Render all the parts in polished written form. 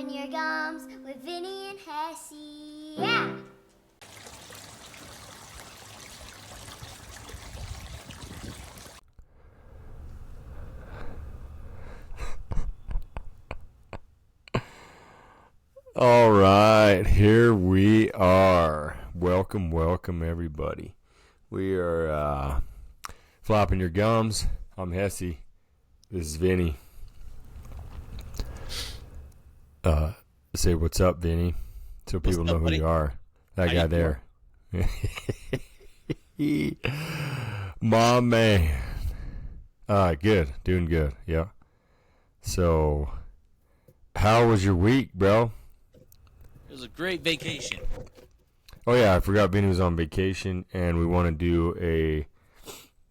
Flapping your gums with Vinny and Hessey. Yeah! All right, here we are. Welcome, everybody. We are Flapping Your Gums. I'm Hessey. This is Vinny. Say what's up, Vinny, so people know who you are. That guy there. My man. Good. Doing good, yeah. So, how was your week, bro? It was a great vacation. Oh, yeah, I forgot Vinny was on vacation, and we want to do a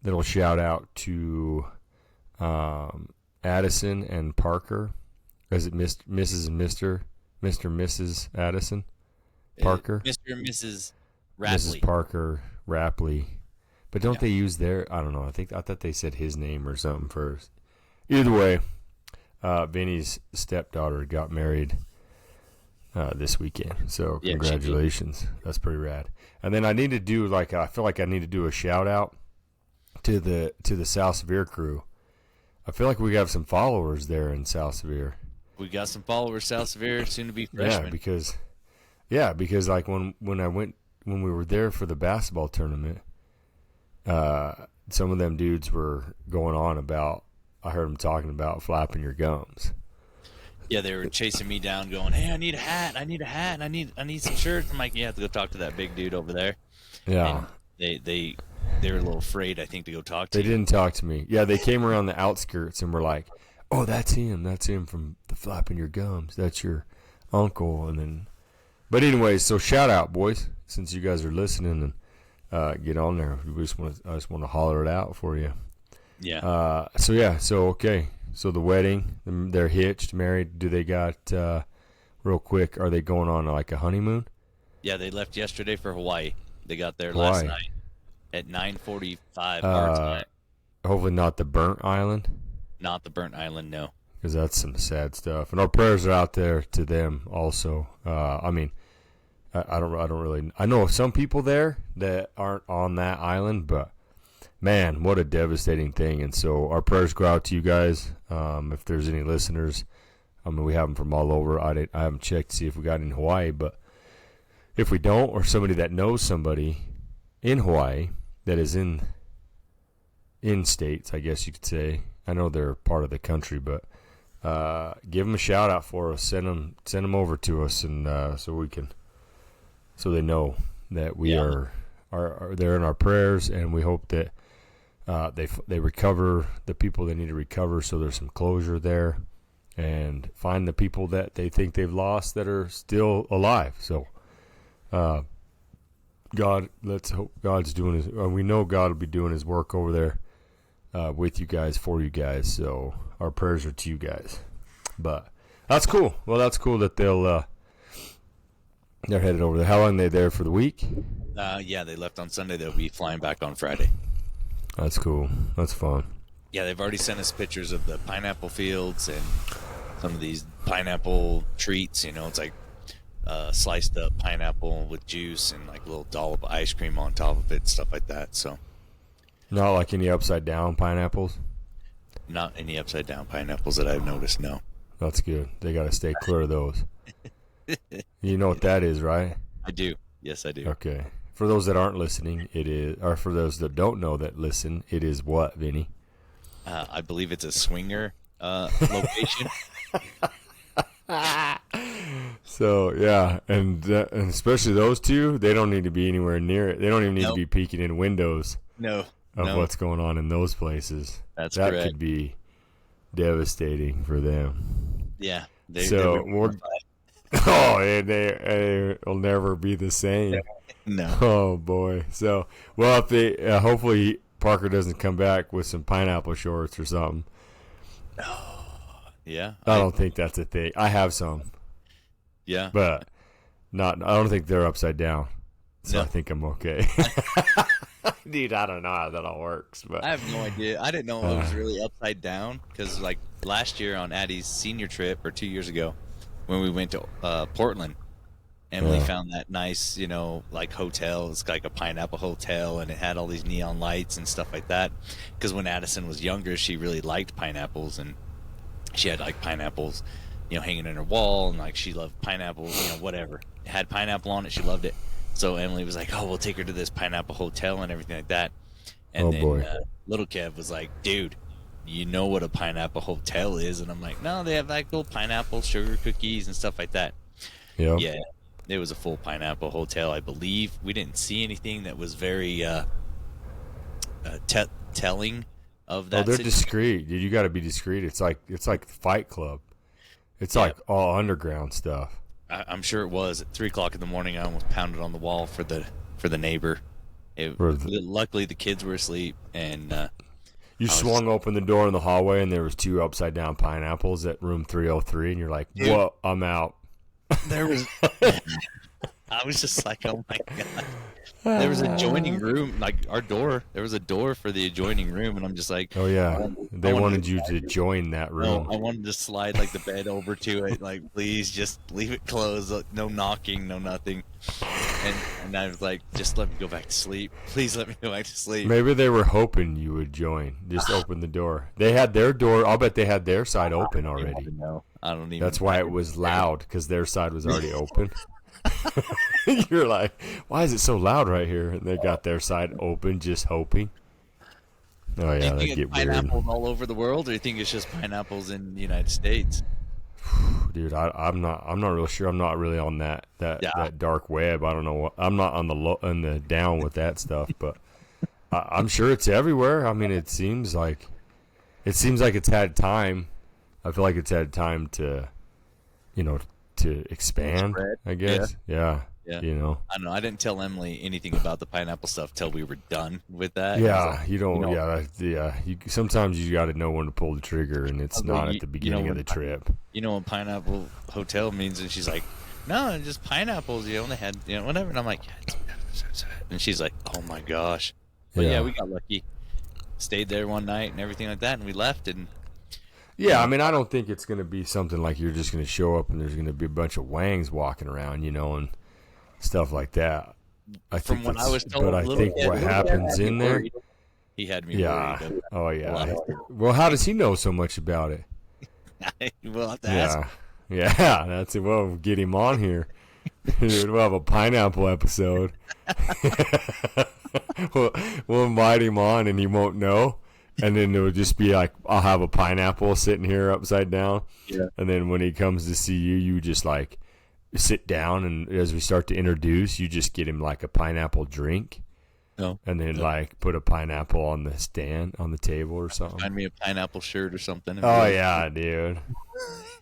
little shout-out to Addison and Parker. Is it Mrs. and Mr. and Mrs. Addison? Parker? Mr. and Mrs. Rapley. Mrs. Parker Rapley. But don't they use their, I don't know, I thought they said his name or something first. Either way, Vinny's stepdaughter got married this weekend. So congratulations. That's pretty rad. And then I need to do I feel like I need to do a shout out to the South Severe crew. I feel like we have some followers there in South Severe. We got some followers, South Severe, soon to be freshmen. Because like when we were there for the basketball tournament, some of them dudes were going on about, I heard them talking about flapping your gums. Yeah, they were chasing me down, going, "Hey, I need a hat, and I need some shirts." I'm like, "You have to go talk to that big dude over there." Yeah, and they were a little afraid, I think, to go talk to. They didn't talk to me. Yeah, they came around the outskirts and were like, "Oh, that's him from the Flapping Your Gums. That's your uncle." And then, but anyways, so shout out, boys, since you guys are listening, and get on there. I just want to holler it out for you. Yeah. So okay. So the wedding, they're hitched, married. Do they got, real quick, are they going on like a honeymoon? Yeah, they left yesterday for Hawaii. They got there last night at 9:45 our time. Hopefully not the Burnt Island. Not the Burnt Island, no. Because that's some sad stuff. And our prayers are out there to them also. I mean, I don't really, I know some people there that aren't on that island, but man, what a devastating thing. And so our prayers go out to you guys. If there's any listeners, I mean, we have them from all over. I haven't checked to see if we got in Hawaii, but if we don't, or somebody that knows somebody in Hawaii that is in states, I guess you could say. I know they're part of the country, but give them a shout out for us. Send them over to us, and so they know that we are they're in our prayers, and we hope that they recover the people they need to recover, so there's some closure there, and find the people that they think they've lost that are still alive. So God, let's hope God's doing his, we know God will be doing his work over there with you guys, for you guys. So our prayers are to you guys. But that's cool. Well, that's cool that they're headed over there. How long are they there for the week? Yeah, they left on Sunday. They'll be flying back on Friday. That's cool. That's fun. Yeah, they've already sent us pictures of the pineapple fields and some of these pineapple treats. You know, it's like sliced up pineapple with juice and like a little dollop of ice cream on top of it, stuff like that. So, not like any upside down pineapples? Not any upside down pineapples that I've noticed, no. That's good. They got to stay clear of those. You know what that is, right? I do. Yes, I do. Okay. For those that aren't listening, it is, or for those that don't know that listen, it is what, Vinny? I believe it's a swinger location. So, yeah, and especially those two, they don't need to be anywhere near it. They don't even need to be peeking in windows of what's going on in those places. That correct. Could be devastating for them. Yeah. They'll never be the same. No. Oh boy. So, well, if they hopefully Parker doesn't come back with some pineapple shorts or something. Yeah. I don't think that's a thing. I have some. Yeah. But I don't think they're upside down. So No. I think I'm okay. Dude, I don't know how that all works, but I have no idea. I didn't know it was really upside down because, like, last year on Addie's senior trip, or 2 years ago, when we went to Portland. Emily Yeah. found that nice, like hotel. It's like a pineapple hotel, and it had all these neon lights and stuff like that. Because when Addison was younger, she really liked pineapples, and she had like pineapples, hanging in her wall, and like she loved pineapples, whatever. It had pineapple on it, she loved it. So Emily was like, "Oh, we'll take her to this pineapple hotel and everything like that." And then boy. little Kev was like, "Dude, you know what a pineapple hotel is?" And I'm like, "No, they have like little pineapple sugar cookies and stuff like that." Yep. Yeah. It was a full pineapple hotel, I believe. We didn't see anything that was very telling of that. Oh, they're situation. discreet, dude. You got to be discreet. It's like Fight Club. It's like all underground stuff. I'm sure it was. At 3:00 in the morning, I almost pounded on the wall for the neighbor. Luckily, the kids were asleep, and you swung open the door in the hallway, and there was 2 upside down pineapples at room 303, and you're like, "Whoa, I'm out." there was. I was just like, "Oh my god!" There was an adjoining room, like our door. There was a door for the adjoining room, and I'm just like, "Oh yeah, they wanted you to join that room." No, I wanted to slide like the bed over to it, like please just leave it closed, no knocking, no nothing. And I was like, just let me go back to sleep. Please let me go back to sleep. Maybe they were hoping you would join. Just open the door. They had their door. I'll bet they had their side open already. I don't even. That's why it was loud, because their side was already open. You're like, why is it so loud right here? And they got their side open, just hoping. Oh yeah, do you that think get it's weird, pineapples all over the world, or do you think it's just pineapples in the United States? dude. I'm not real sure. I'm not really on that dark web. I don't know what. I'm not on the down with that stuff, but I'm sure it's everywhere. I mean, it seems like it's had time. I feel like it's had time to, to expand. Spread. I guess. Yeah. Yeah. I don't know. I didn't tell Emily anything about the pineapple stuff till we were done with that. Yeah, you don't. Sometimes you got to know when to pull the trigger, and it's not at the beginning of the trip. You know what pineapple hotel means? And she's like, "No, just pineapples. They had, whatever." And I'm like, and she's like, "Oh my gosh!" But yeah, we got lucky. Stayed there one night and everything like that, and we left. And yeah, I mean, I don't think it's going to be something like you're just going to show up and there's going to be a bunch of wangs walking around, and stuff like that. I think what happens in there. He had me worried. Oh yeah. Well, how does he know so much about it? We'll have to ask. Yeah, that's it. We'll get him on here. We'll have a pineapple episode. we'll invite him on, and he won't know. And then it'll just be like, I'll have a pineapple sitting here upside down. Yeah. And then when he comes to see you, you just like sit down, and as we start to introduce, you just get him like a pineapple drink. No. And then like put a pineapple on the stand on the table or something. Find me a pineapple shirt or something. Oh yeah, dude.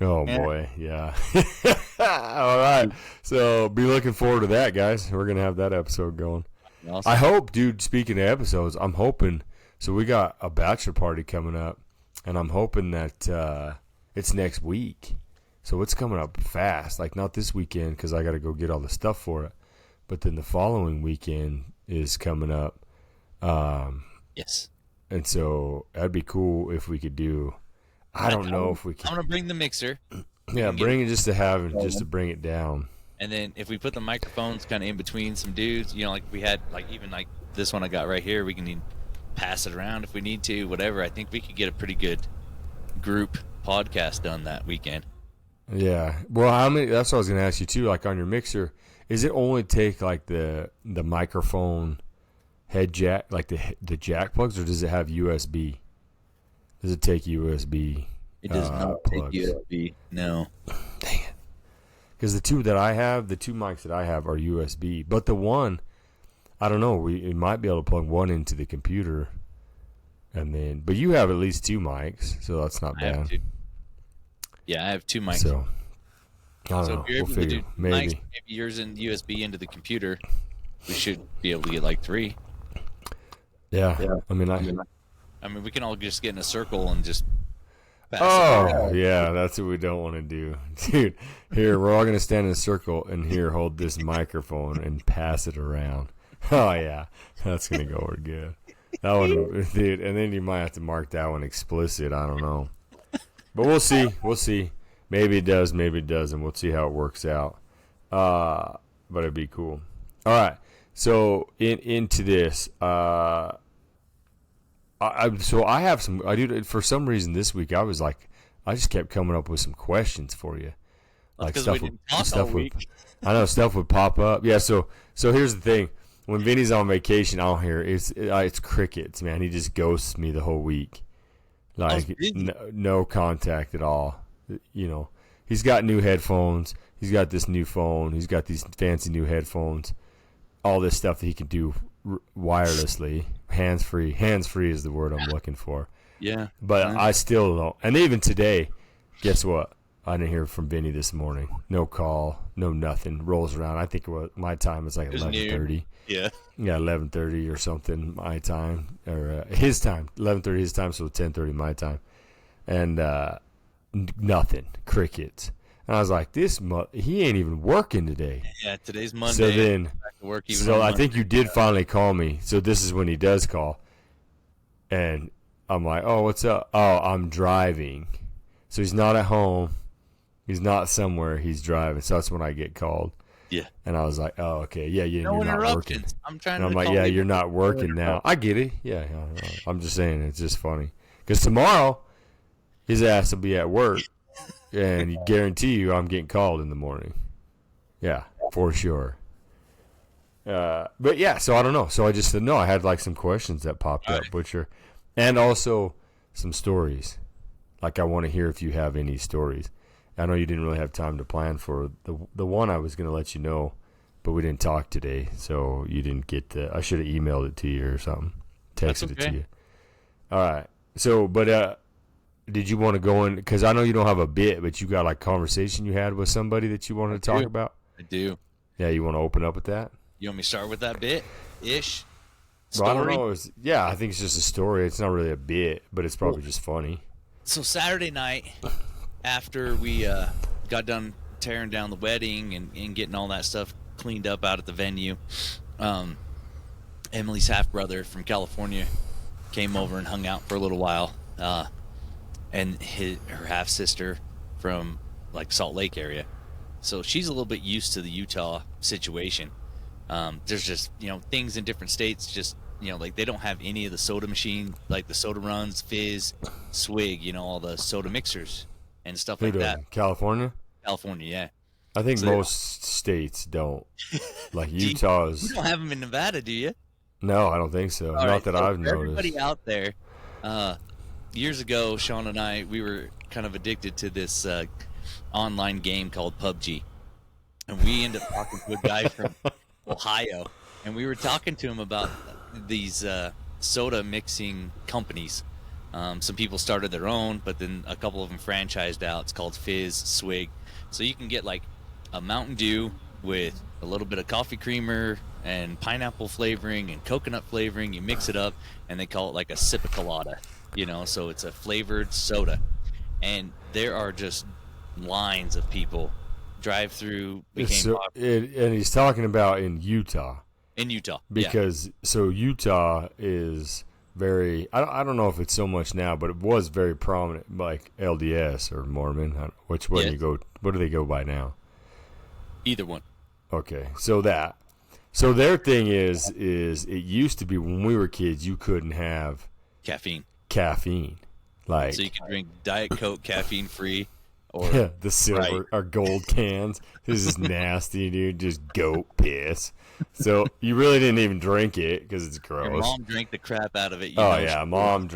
Oh boy, yeah. All right. So be looking forward to that, guys. We're gonna have that episode going. Awesome. I hope, dude. Speaking of episodes, I'm hoping. So we got a bachelor party coming up, and I'm hoping that it's next week. So it's coming up fast. Like not this weekend because I got to go get all the stuff for it, but then the following weekend is coming up. Yes. And so that'd be cool if we could do. I don't know if we can. I'm gonna bring the mixer. Yeah, bring it just to bring it down. And then if we put the microphones kind of in between some dudes, like we had, like even like this one I got right here, we can pass it around if we need to, whatever. I think we could get a pretty good group podcast done that weekend. Yeah. Well, how many? That's what I was gonna ask you too. Like on your mixer, is it only take like the microphone head jack, like the jack plugs, or does it have USB? Does it take USB? It does not plugs? take USB. No. Dang it. Because the two mics that I have are USB, but the one, I don't know. We might be able to plug one into the computer, and then. But you have at least 2 mics, so that's not bad. Yeah, I have 2 mics. So I don't know. If you're able we'll figure. to do Maybe maybe yours in USB into the computer, we should be able to get like 3. Yeah. I mean, we can all just get in a circle and just. Yeah, that's what we don't want to do, dude. Here, we're all gonna stand in a circle and here hold this microphone and pass it around. Oh yeah, that's gonna go over good. That one, dude. And then you might have to mark that one explicit. I don't know, but we'll see. Maybe it does, maybe it doesn't. We'll see how it works out. But it'd be cool. All right. So into this, I have some. I do for some reason this week. I was like, I just kept coming up with some questions for you, like stuff I know stuff would pop up. Yeah. So here's the thing. When Vinny's on vacation out here, it's crickets, man. He just ghosts me the whole week, like no contact at all. You know, he's got new headphones. He's got this new phone. He's got these fancy new headphones. All this stuff that he can do wirelessly, hands-free. Hands-free is the word I'm looking for. Yeah. But I still don't. And even today, guess what? I didn't hear from Vinny this morning. No call, no nothing. Rolls around. I think my time is like 11:30. Yeah. Yeah, 11:30 or something my time, or his time. 11:30 his time, so 10:30 my time. And nothing. Crickets. And I was like, he ain't even working today. Yeah, today's Monday. So then, back to work even I think you did finally call me. So this is when he does call. And I'm like, oh, what's up? Oh, I'm driving. So he's not at home. He's not somewhere. He's driving. So that's when I get called. Yeah. And I was like, oh, okay. Yeah, no you're not working. I'm trying and I'm to like, call yeah, you. you're not working now. I get it. Yeah. I'm just saying it's just funny. Because tomorrow, his ass will be at work. And he guarantee you I'm getting called in the morning. Yeah, for sure. But yeah, so I don't know. So I just said no. I had like some questions that popped up, which are, and also some stories. Like I want to hear if you have any stories. I know you didn't really have time to plan for the one I was going to let you know, but we didn't talk today, so you didn't get I should have emailed it to you or something, texted it to you. All right. So, but did you want to go in? Because I know you don't have a bit, but you got like conversation you had with somebody that you wanted to talk about. I do. Yeah, you want to open up with that? You want me to start with that bit? Ish? Well, I don't know. Yeah, I think it's just a story. It's not really a bit, but it's probably just funny. So Saturday night, after we got done tearing down the wedding and getting all that stuff cleaned up out at the venue, Emily's half-brother from California came over and hung out for a little while, and her half-sister from like Salt Lake area. So she's a little bit used to the Utah situation. There's just, things in different states, just, like they don't have any of the soda machine, like the soda runs, fizz, swig, all the soda mixers and stuff like that. California? California, yeah. I think most states don't. Like Utah's. You don't have them in Nevada, do you? No, I don't think so. Not that I've noticed. Everybody out there, years ago, Sean and I, we were kind of addicted to this online game called PUBG. And we ended up talking to a guy from Ohio. And we were talking to him about these soda mixing companies. Some people started their own, but then a couple of them franchised out. It's called Fizz, Swig. So you can get like a Mountain Dew with a little bit of coffee creamer and pineapple flavoring and coconut flavoring. You mix it up, and they call it like a sip of colada. So it's a flavored soda. And there are just lines of people drive through. And he's talking about in Utah. In Utah, because so Utah is very. I don't know if it's so much now, but it was very prominent, like LDS or Mormon. Which one you go? What do they go by now? Either one. Okay, so their thing is it used to be when we were kids you couldn't have caffeine. Like so you could drink Diet Coke caffeine free. Or the silver or gold cans. This is nasty, dude. Just goat piss. So you really didn't even drink it because it's gross. Your mom drank the crap out of it. Yeah, Mom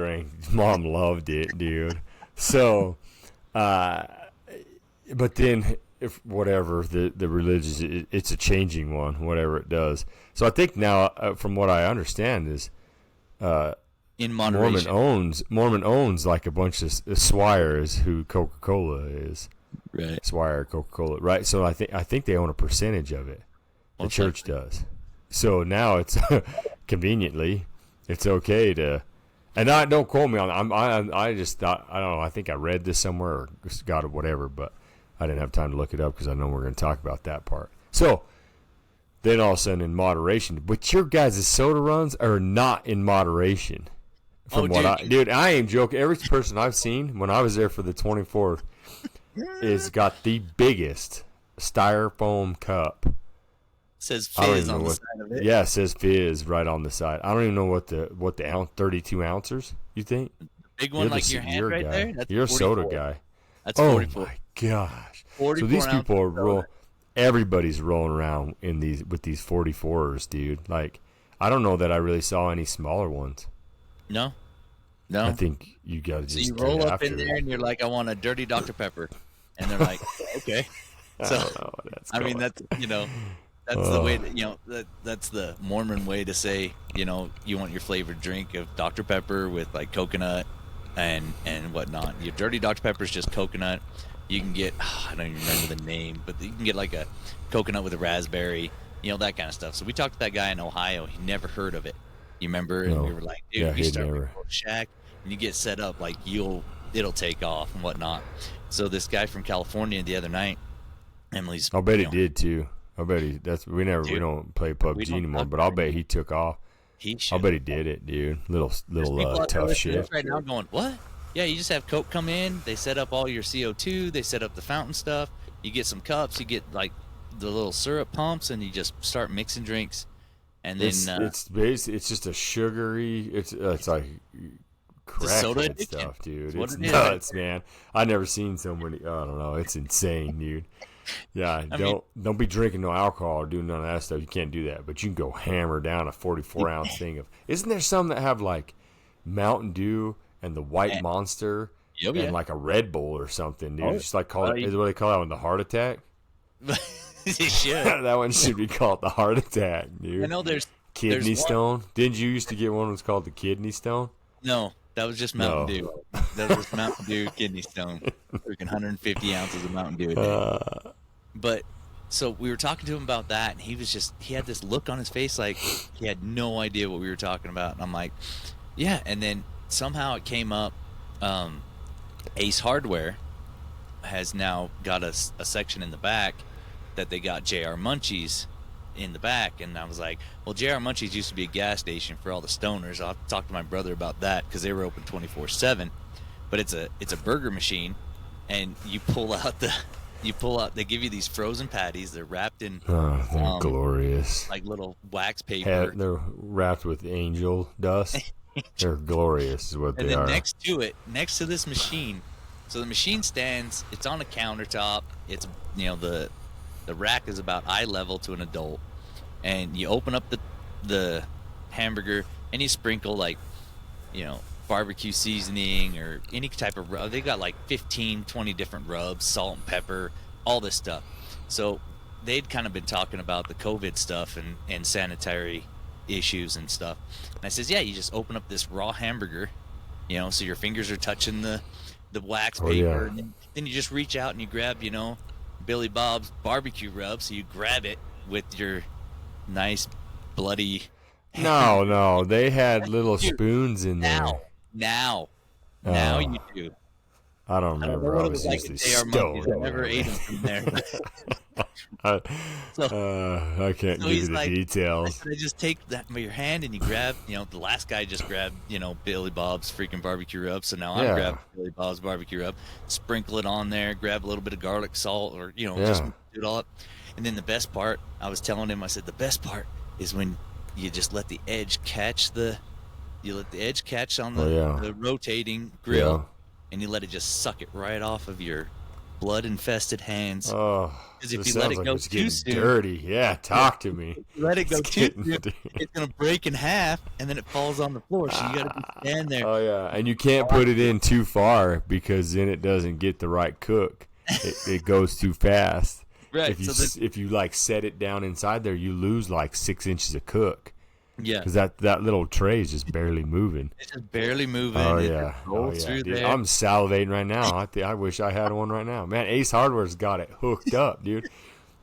loved it, dude. So, but then if whatever the religious, it's a changing one, whatever it does. So I think now, from what I understand, is in moderation. Mormon owns like a bunch of Swire is who Coca-Cola is. Right. Swire Coca-Cola, right? So I think they own a percentage of it. The church does. So now it's conveniently it's okay to, and don't quote me on. I just thought I don't know. I think I read this somewhere or got it whatever, but I didn't have time to look it up because I know we're going to talk about that part. So then all of a sudden in moderation, but your guys' soda runs are not in moderation. Dude, I ain't joking. Every person I've seen when I was there for the 24th, is got the biggest styrofoam cup. Says I don't fizz even on know the what. side of it. Yeah, it says fizz right on the side. I don't even know what the ounce, 32 ounces. You think? Big one You're like the- your hand you're a right guy. there. That's You're a 44. soda guy. That's Oh 44. my gosh! 44 So these people are ounces of roll. soda. Everybody's rolling around in these with these 44ers, dude. Like, I don't know that I really saw any smaller ones. No. I think you got to So just you get roll up after in there it. and you're like, I want a dirty Dr. Pepper. And they're like, okay. I So, don't know what that's I mean, called. that's the way that's the Mormon way to say, you want your flavored drink of Dr. Pepper with like coconut and whatnot. Your dirty Dr. Pepper is just coconut. You can get, I don't even remember the name, but you can get like a coconut with a raspberry, that kind of stuff. So we talked to that guy in Ohio. He never heard of it. You remember? And No. we were like, dude, Yeah, you he'd start never. with a little shack and you get set up like it'll take off and whatnot. So this guy from California the other night, Emily's. I'll bet he did too. I bet he. We don't play PUBG don't anymore, talk but I'll about bet it. he took off. He I'll should. bet he did it, dude. Little There's people out there tough listening to shit. this right now going, what? Yeah, you just have Coke come in. They set up all your CO2. They set up the fountain stuff. You get some cups. You get like the little syrup pumps, and you just start mixing drinks. And then It's just a sugary. It's like soda crackhead addiction. stuff, dude. It's what It's it is. nuts, man. I've never seen so many. I don't know. It's insane, dude. Yeah, don't be drinking no alcohol or doing none of that stuff. You can't do that. But you can go hammer down a 44-ounce thing of. Isn't there some that have like Mountain Dew and the White Monster Yep, yeah. and like a Red Bull or something, dude? Oh, Just like call it. Is what they call that one, the heart attack? you should. That one should be called the heart attack, dude. I know there's Kidney one- stone. Didn't you used to get one that was called the kidney stone? No, that was just Mountain Dew. That was Mountain Dew kidney stone. Freaking 150 ounces of Mountain Dew a day. But so we were talking to him about that, and he had this look on his face like he had no idea what we were talking about. And I'm like, yeah. And then somehow it came up. Ace Hardware has now got a section in the back that they got JR Munchies in the back, and I was like, well, JR Munchies used to be a gas station for all the stoners. I'll have to talk to my brother about that because they were open 24/7. But it's a burger machine, and you pull out they give you these frozen patties. They're wrapped in They're glorious. like little wax paper. They're wrapped with angel dust. They're glorious, is what And they then are. next to this machine, so the machine stands. It's on a countertop. It's the rack is about eye level to an adult, and you open up the hamburger and you sprinkle like barbecue seasoning or any type of rub. They got like 15-20 different rubs, salt and pepper, all this stuff. So they'd kind of been talking about the COVID stuff and sanitary issues and stuff. And I says, yeah, you just open up this raw hamburger, so your fingers are touching the wax paper, yeah. and then you just reach out and you grab, Billy Bob's barbecue rub. So you grab it with your nice bloody. No, they had little spoons in there. Now Oh. you do. I don't I don't know remember. what I it was was like usually at JR Monkeys. stoned. I never ate them from there. I can't So give you he's the like, details. I just take that with your hand and you grab, the last guy just grabbed, Billy Bob's freaking barbecue rub. So now I'm Yeah. grabbing Billy Bob's barbecue rub, sprinkle it on there, grab a little bit of garlic salt or, just Yeah. do it all up. And then the best part, I was telling him, I said, the best part is when you just let the edge catch on the rotating grill. Yeah. And you let it just suck it right off of your blood-infested hands. Oh, Because if this you let sounds it like go it's too getting soon, dirty. Yeah, talk to me. let it go It's too getting soon, dirty. it's gonna break in half, and then it falls on the floor. So you gotta stand there. Oh yeah, and you can't put it in too far because then it doesn't get the right cook. It goes too fast. Right. If you like set it down inside there, you lose like 6 inches of cook yeah, because that little tray is just barely moving. it's just barely moving. Oh It yeah, just rolls through dude. there. I'm salivating right now. I wish I had one right now. Man, Ace Hardware's got it hooked up, dude.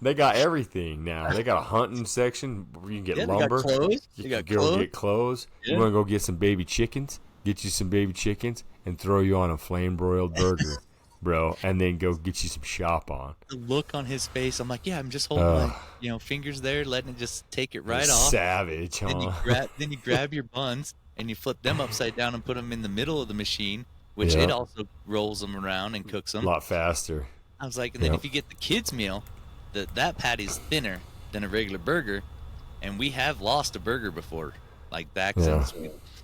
They got everything now. They got a hunting section where you can get Yeah, they lumber. got clothes. You They got can go clothes. get clothes. Yeah. You want to go get some baby chickens? Get you some baby chickens and throw you on a flame broiled burger, bro. And then go get you some shop on. The look on his face, I'm like, yeah, I'm just holding my fingers there, letting it just take it right off. Savage, Then you huh? grab your buns and you flip them upside down and put them in the middle of the machine, which Yeah. it also rolls them around and cooks A them. lot faster. I was like, and then if you get the kids meal, that patty's thinner than a regular burger, and we have lost a burger before, like back since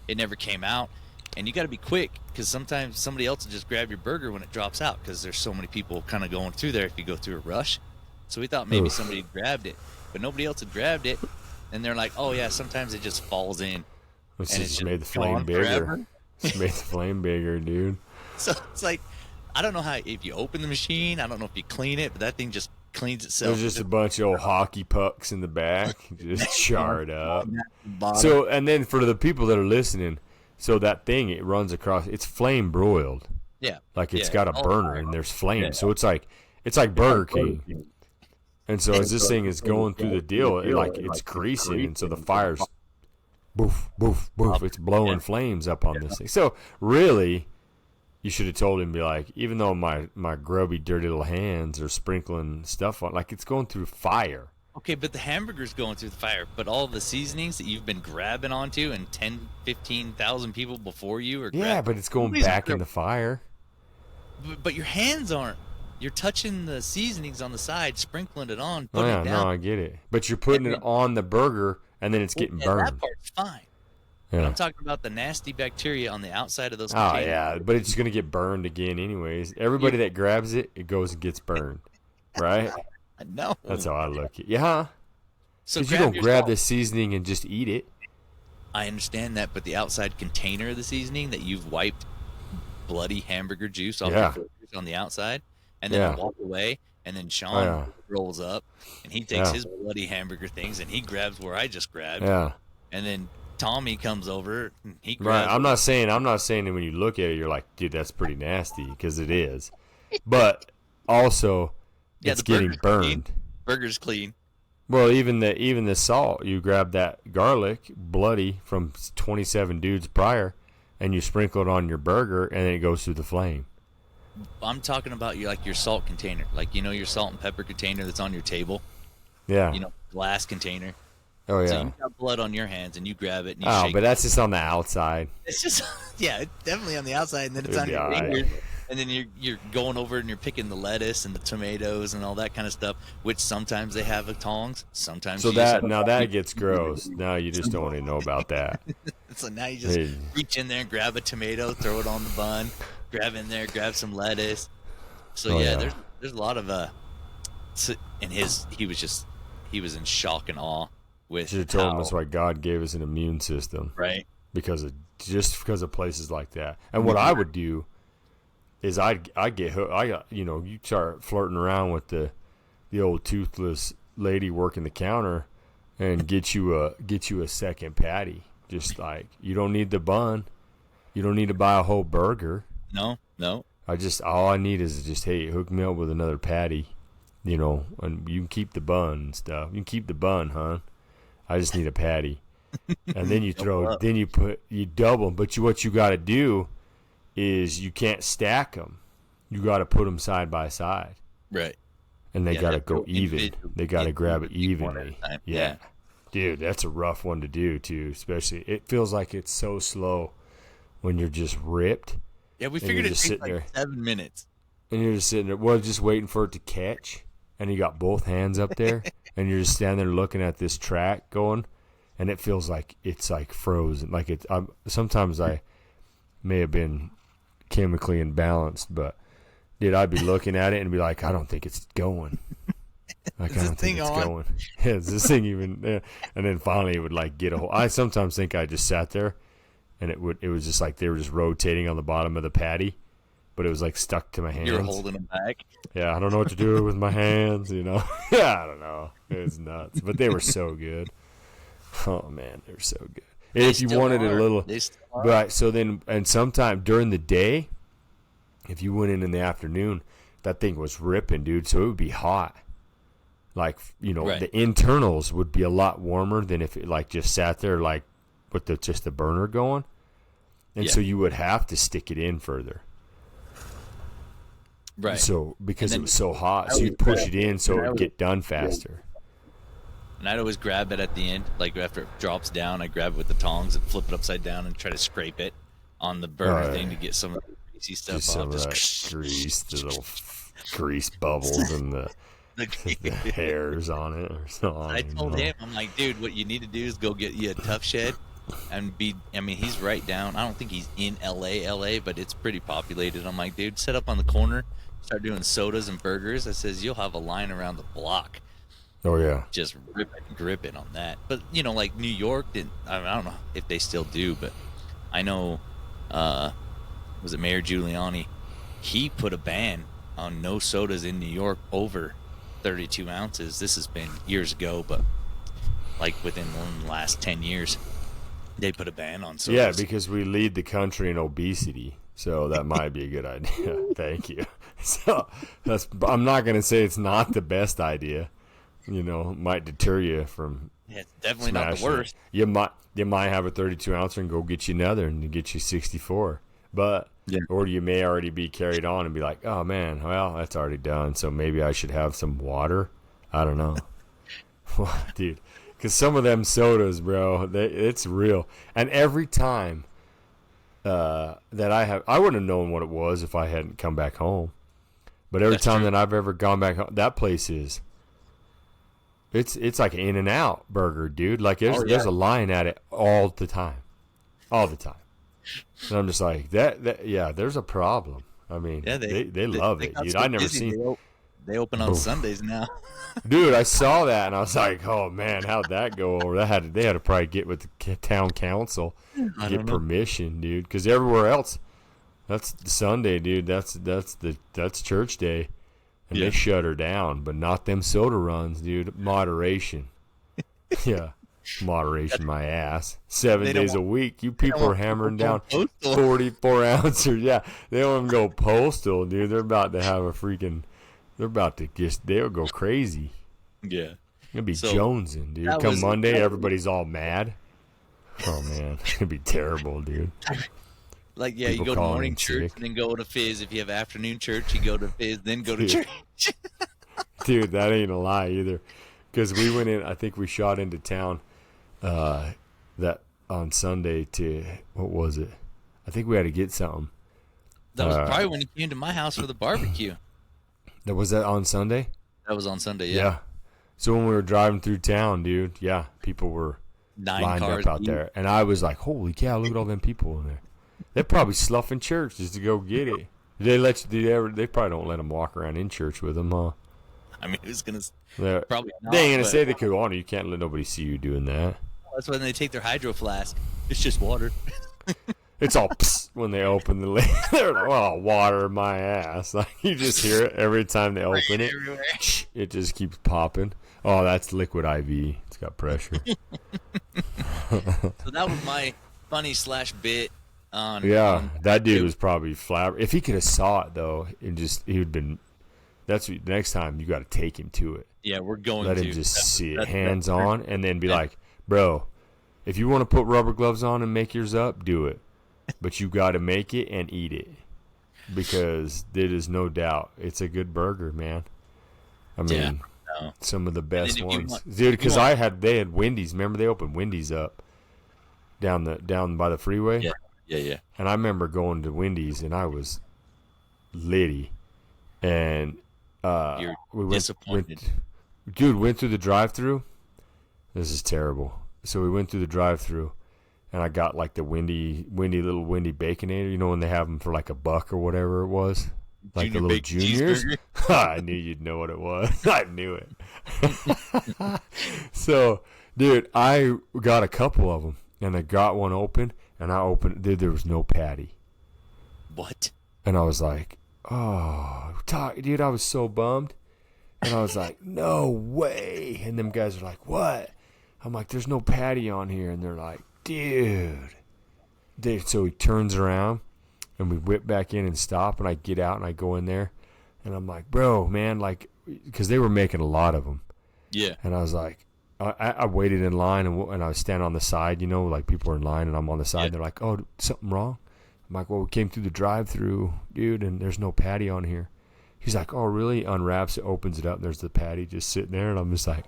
it never came out. And you got to be quick, because sometimes somebody else will just grab your burger when it drops out, because there's so many people kind of going through there if you go through a rush. So we thought maybe somebody had grabbed it, but nobody else had grabbed it. And they're like, oh yeah, sometimes it just falls in. It's just made the flame bigger. It's made the flame bigger, dude. So it's like, I don't know how, if you open the machine, I don't know if you clean it, but that thing just cleans itself. There's just a bunch of old hockey pucks in the back, just charred up. So, and then for the people that are listening, so that thing, it runs across, it's flame broiled. Yeah. Like it's got a burner and there's flame. Yeah. So it's like Burger King. And so as this thing is going through the deal, it's greasing, and so the fire's boof, boof, boof. It's blowing flames up on this thing. So really, you should have told him, be like, even though my grubby, dirty little hands are sprinkling stuff on, like it's going through fire. Okay, but the hamburger's going through the fire, but all the seasonings that you've been grabbing onto, and 10, 15,000 people before you are grabbing. Yeah, but it's going back in the fire. But your hands aren't. You're touching the seasonings on the side, sprinkling it on, putting it down. No, I get it. But you're putting it on the burger, and then it's getting burned. That part's fine. Yeah. I'm talking about the nasty bacteria on the outside of those containers. Oh, yeah, but it's going to get burned again anyways. Everybody that grabs it, it goes and gets burned, right? No. That's how I look at it. Yeah. So you don't grab the seasoning and just eat it. I understand that, but the outside container of the seasoning that you've wiped bloody hamburger juice off your fingers on the outside, and then walk away, and then Sean rolls up, and he takes his bloody hamburger things, and he grabs where I just grabbed. Yeah. And then Tommy comes over, and he grabs. Right. I'm not saying that when you look at it, you're like, dude, that's pretty nasty, because it is. But also, it's getting burned. Clean. Burger's clean. Well, even the salt, you grab that garlic, bloody, from 27 dudes prior, and you sprinkle it on your burger, and then it goes through the flame. I'm talking about your salt container, like your salt and pepper container that's on your table. Yeah. Glass container. Oh yeah. So you got blood on your hands, and you grab it and you shake but that's just on the outside. It's just it's definitely on the outside, and then it's on your fingers, and then you're going over and you're picking the lettuce and the tomatoes and all that kind of stuff. Which sometimes they have tongs, sometimes. So that gets gross. Now you just don't want to know about that. So now you just reach in there and grab a tomato, throw it on the bun. Grab in there, grab some lettuce. So there's a lot of and he was in shock and awe with. Should have told him that's why God gave us an immune system, right? Because of places like that. And what I would do is I get hooked. You start flirting around with the old toothless lady working the counter, and get you a second patty. Just like, you don't need the bun, you don't need to buy a whole burger. No. All I need is just, hey, hook me up with another patty, and you can keep the bun and stuff. You can keep the bun, huh? I just need a patty. And then you you double them. But what you got to do is you can't stack them. You got to put them side by side. Right. And they got to go even. They got to grab it evenly. Yeah. Dude, that's a rough one to do, too. Especially, it feels like it's so slow when you're just ripped. Yeah, we figured it takes like 7 minutes. And you're just sitting there, just waiting for it to catch. And you got both hands up there. And you're just standing there looking at this track going. And it feels like it's like frozen. Like sometimes I may have been chemically imbalanced. But, dude, I'd be looking at it and be like, I don't think it's going. Like, I don't think it's going. Yeah, is this thing even there? And then finally it would like get a hold. I sometimes think I just sat there. And it was just like they were just rotating on the bottom of the patty, but it was like stuck to my hands. You were holding them back. Yeah, I don't know what to do with my hands, Yeah, I don't know. It was nuts, but they were so good. Oh man, they were so good. And if you wanted it a little, right? So then, and sometime during the day, if you went in the afternoon, that thing was ripping, dude. So it would be hot. Like the internals would be a lot warmer than if it like just sat there like. With just the burner going, and so you would have to stick it in further, right? So because it was so hot, so you push it in so it would get done faster. And I'd always grab it at the end, like after it drops down, I grab it with the tongs and flip it upside down and try to scrape it on the burner thing to get some of the greasy stuff off. Some of that grease, the little grease bubbles and the hairs on it or something. I told him, I'm like, dude, what you need to do is go get you a tough shed and he's right down. I don't think he's in LA, but it's pretty populated. I'm like, dude, set up on the corner, start doing sodas and burgers. I says, you'll have a line around the block. Oh, yeah. Just gripping on that. But, like New York, I don't know if they still do, but I know, was it Mayor Giuliani? He put a ban on no sodas in New York over 32 ounces. This has been years ago, but like within the last 10 years, they put a ban on sodas. Yeah, because we lead the country in obesity, so that might be a good idea. Thank you. So I'm not going to say it's not the best idea. Might deter you from. Yeah, it's definitely not the worst. You might have a 32 ouncer and go get you another and get you 64. But or you may already be carried on and be like, oh man, well that's already done. So maybe I should have some water. I don't know, dude. Because some of them sodas, bro, it's real. And every time that I wouldn't have known what it was if I hadn't come back home. But every time that I've ever gone back home, that place is. It's like an In-N-Out burger, dude. Like there's a line at it all the time. And I'm just like that yeah, there's a problem. I mean, they love it, dude. I never seen. They open on Sundays now. Dude, I saw that and I was like, oh man, how'd that go over? They had to probably get with the town council, get permission, dude. Because everywhere else, that's Sunday, dude. That's church day. And they shut her down, but not them soda runs, dude. Moderation. Yeah. Moderation, my ass. 7 days a week. You people are hammering down 44 ounces. Yeah. They don't even go postal, dude. They're about to have they'll go crazy. Yeah. It'll be jonesing, dude. Come Monday, everybody's all mad. Oh, man. It'll be terrible, dude. Like, yeah, you go to morning church and then go to Fizz. If you have afternoon church, you go to Fizz, then go to church. Dude, that ain't a lie either. Because we went in, I think we shot into town that on Sunday to, what was it? I think we had to get something. That was probably when you came to my house for the barbecue. Was that on Sunday? That was on Sunday, yeah. So when we were driving through town, dude, people were lined up out there. And I was like, holy cow, look at all them people in there. They're probably sloughing church just to go get it. They probably don't let them walk around in church with them, huh? I mean, who's gonna? Probably not. They ain't gonna say they could go on. You can't let nobody see you doing that. That's when they take their hydro flask. It's just water. It's all psst when they open the lid. They're like, "Oh, water my ass!" Like you just hear it every time they open it. Everywhere. It just keeps popping. Oh, that's liquid IV. It's got pressure. So that was my funny / bit. That dude was probably flabbergasted. If he could have saw it though, he would been. That's what, next time you got to take him to it. Yeah, we're going to. Let him just see it hands on, and then be like, bro, if you want to put rubber gloves on and make yours up, do it. But you got to make it and eat it because there is no doubt it's a good burger, man. I mean, some of the best ones, dude. Because they had Wendy's. Remember they opened Wendy's up down by the freeway. Yeah. And I remember going to Wendy's and I was litty, and we went through the drive-through. This is terrible. So we went through the drive-through, and I got like the Wendy Baconator. You know when they have them for like $1 or whatever it was, like the little juniors. I knew you'd know what it was. I knew it. So, dude, I got a couple of them, and I got one open. And I opened it. There was no patty. What? And I was like, oh, dude, I was so bummed. And I was like, no way. And them guys are like, what? I'm like, there's no patty on here. And they're like, dude. So he turns around, and we whip back in and stop. And I get out, and I go in there. And I'm like, bro, man, like, because they were making a lot of them. Yeah. And I was like, I waited in line, and I was standing on the side, like people are in line, and I'm on the side. Yeah. They're like, oh, something wrong? I'm like, well, we came through the drive-through, dude, and there's no patty on here. He's like, oh, really? Unwraps it, opens it up, and there's the patty just sitting there, and I'm just like,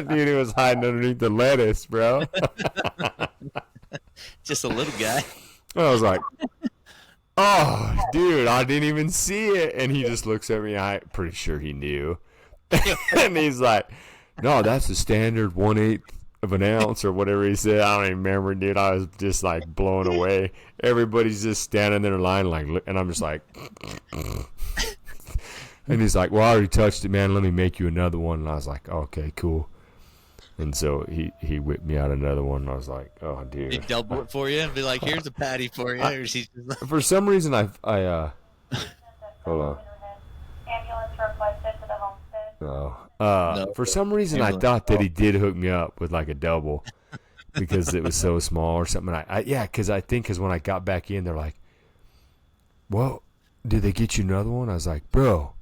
dude, he was hiding underneath the lettuce, bro. Just a little guy. I was like, Oh, dude, I didn't even see it. And he just looks at me. I'm pretty sure he knew. And he's like, no, that's the standard 1/8 of an ounce or whatever he said. I don't even remember, dude. I was just like blown away. Everybody's just standing there in line, like, and I'm just like, and he's like, well, I already touched it, man. Let me make you another one. And I was like, okay, cool. And so he whipped me out another one. And I was like, oh, dude. He double it for you and be like, here's a patty for you. Or she's just like, For some reason, I hold on. Ambulance requested for the homestead. No. No. For some reason, I thought that he did hook me up with like a double because it was so small or something. Because when I got back in, they're like, well, did they get you another one? I was like, bro,